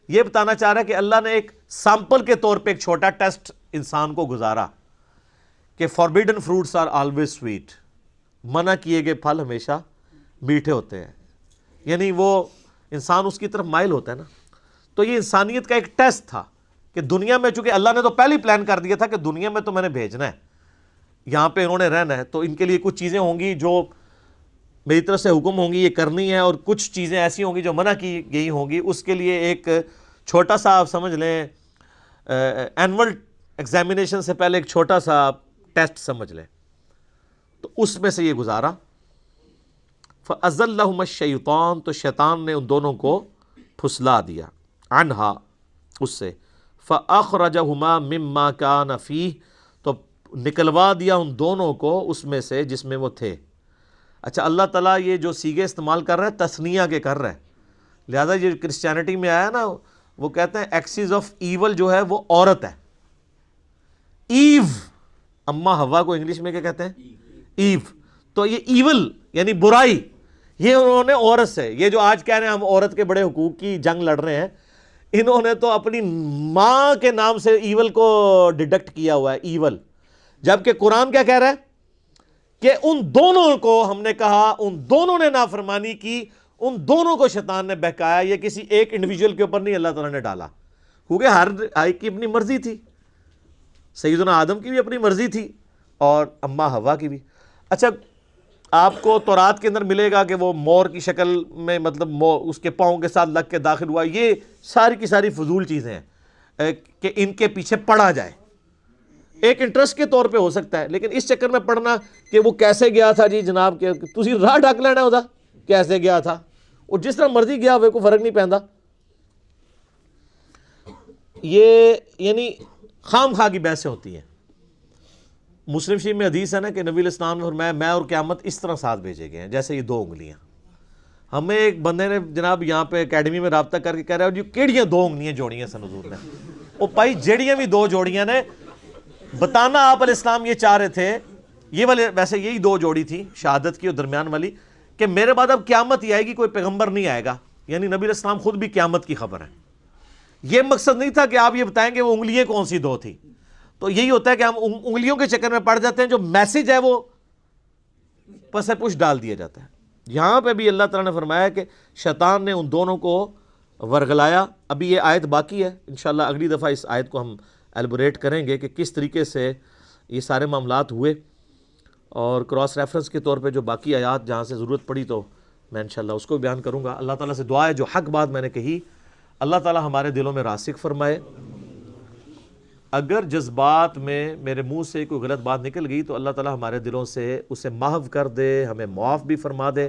یہ بتانا چاہ رہا ہے کہ اللہ نے ایک سیمپل کے طور پہ ایک چھوٹا ٹیسٹ انسان کو گزارا کہ forbidden fruits are always sweet, منع کیے گئے پھل ہمیشہ میٹھے ہوتے ہیں. یعنی وہ انسان اس کی طرف مائل ہوتا ہے نا. تو یہ انسانیت کا ایک ٹیسٹ تھا کہ دنیا میں، چونکہ اللہ نے تو پہلے ہی پلان کر دیا تھا کہ دنیا میں تو میں نے بھیجنا ہے، یہاں پہ انہوں نے رہنا ہے، تو ان کے لیے کچھ چیزیں ہوں گی جو میری طرف سے حکم ہوں گی یہ کرنی ہے، اور کچھ چیزیں ایسی ہوں گی جو منع کی گئی ہوں گی. اس کے لیے ایک چھوٹا سا آپ سمجھ لیں اینول ایگزامینیشن سے پہلے ایک چھوٹا سا ٹیسٹ سمجھ لیں. تو اس میں سے یہ گزارا. فَأَزَلَّهُمَ الشَّيْطَانُ، تو شیطان نے ان دونوں کو پھسلا دیا، عنہا، اس سے. فَأَخْرَجَهُمَا مِمَّا كَانَ فِيهِ، تو نکلوا دیا ان دونوں کو اس میں سے جس میں وہ تھے. اچھا اللہ تعالیٰ یہ جو سیغے استعمال کر رہا ہے تثنیہ کے کر رہا ہے، لہذا یہ کرسچینٹی میں آیا نا، وہ کہتے ہیں ایکسیز آف ایول جو ہے وہ عورت ہے. ایو، اما ہوا کو انگلش میں کیا کہتے ہیں؟ ایو. تو یہ ایول یعنی برائی، یہ انہوں نے عورت سے، یہ جو آج کہہ رہے ہیں ہم عورت کے بڑے حقوق کی جنگ لڑ رہے ہیں، انہوں نے تو اپنی ماں کے نام سے ایول کو ڈیڈکٹ کیا ہوا ہے، ایول. جبکہ قرآن کیا کہہ رہا ہے کہ ان دونوں کو ہم نے کہا، ان دونوں نے نافرمانی کی، ان دونوں کو شیطان نے بہکایا. یہ کسی ایک انڈیویجول کے اوپر نہیں اللہ تعالیٰ نے ڈالا، کیونکہ ہر ایک کی اپنی مرضی تھی. سیدنا آدم کی بھی اپنی مرضی تھی اور اما ہوا کی بھی. اچھا آپ کو تورات کے اندر ملے گا کہ وہ مور کی شکل میں، مطلب اس کے پاؤں کے ساتھ لگ کے داخل ہوا، یہ ساری کی ساری فضول چیزیں ہیں. کہ ان کے پیچھے پڑھا جائے. ایک انٹرسٹ کے طور پہ ہو سکتا ہے, لیکن اس چکر میں پڑھنا کہ وہ کیسے گیا تھا جی جناب, کہ تسی راہ ڈک لینا ہوتا کیسے گیا تھا, اور جس طرح مرضی گیا ہوئے کوئی فرق نہیں پیندا. یہ یعنی خام خواہ کی بحثیں ہوتی ہیں. مسلم شریف میں حدیث ہے نا کہ نبی علیہ السلام نے فرمایا میں اور قیامت اس طرح ساتھ بھیجے گئے ہیں جیسے یہ 2 انگلیاں. ہمیں ایک بندے نے جناب یہاں پہ اکیڈمی میں رابطہ کر کے کہہ رہا ہے جی کیڑیاں 2 انگلیاں جوڑیاں سن حضور نے. وہ بھائی جیڑیاں بھی 2 جوڑیاں نے, بتانا آپ علیہ السلام یہ چاہ رہے تھے, یہ والے ویسے یہی 2 جوڑی تھی شہادت کی اور درمیان والی, کہ میرے بعد اب قیامت ہی آئے گی, کوئی پیغمبر نہیں آئے گا. یعنی نبی علیہ السلام خود بھی قیامت کی خبر ہے. یہ مقصد نہیں تھا کہ آپ یہ بتائیں کہ وہ انگلیاں کون سی 2 تھی. تو یہی ہوتا ہے کہ ہم انگلیوں کے چکر میں پڑ جاتے ہیں, جو میسج ہے وہ پس پش ڈال دیا جاتا ہے. یہاں پہ بھی اللہ تعالیٰ نے فرمایا کہ شیطان نے ان دونوں کو ورگلایا. ابھی یہ آیت باقی ہے, انشاءاللہ اگلی دفعہ اس آیت کو ہم ایلبوریٹ کریں گے کہ کس طریقے سے یہ سارے معاملات ہوئے, اور کراس ریفرنس کے طور پہ جو باقی آیات جہاں سے ضرورت پڑی تو میں انشاءاللہ اس کو بیان کروں گا. اللہ تعالیٰ سے دعا ہے جو حق بات میں نے کہی اللہ تعالیٰ ہمارے دلوں میں راسخ فرمائے. اگر جذبات میں میرے منہ سے کوئی غلط بات نکل گئی تو اللہ تعالیٰ ہمارے دلوں سے اسے محو کر دے, ہمیں معاف بھی فرما دے,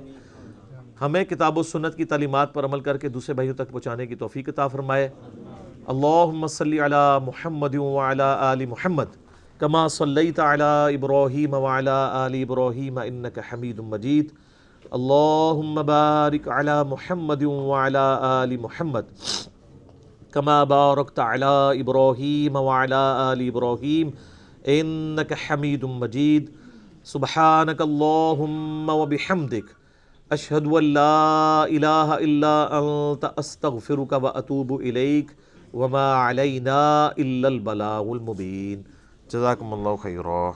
ہمیں کتاب و سنت کی تعلیمات پر عمل کر کے دوسرے بھائیوں تک پہنچانے کی توفیق عطا فرمائے. اللہم صلی علی محمد وعلی آل محمد کما صلیت علی ابراہیم وعلی آل ابراہیم انک حمید مجید. اللہم بارک علی محمد وعلی آل محمد کما بارکت علی ابراہیم وعلی آل ابراہیم انک حمید مجید. سبحانک اللہم وبحمدک اشہد ان لا الہ الا انت استغفرک واتوب الیک وما علینا الا البلاغ المبین. جزاکم اللہ خیرا.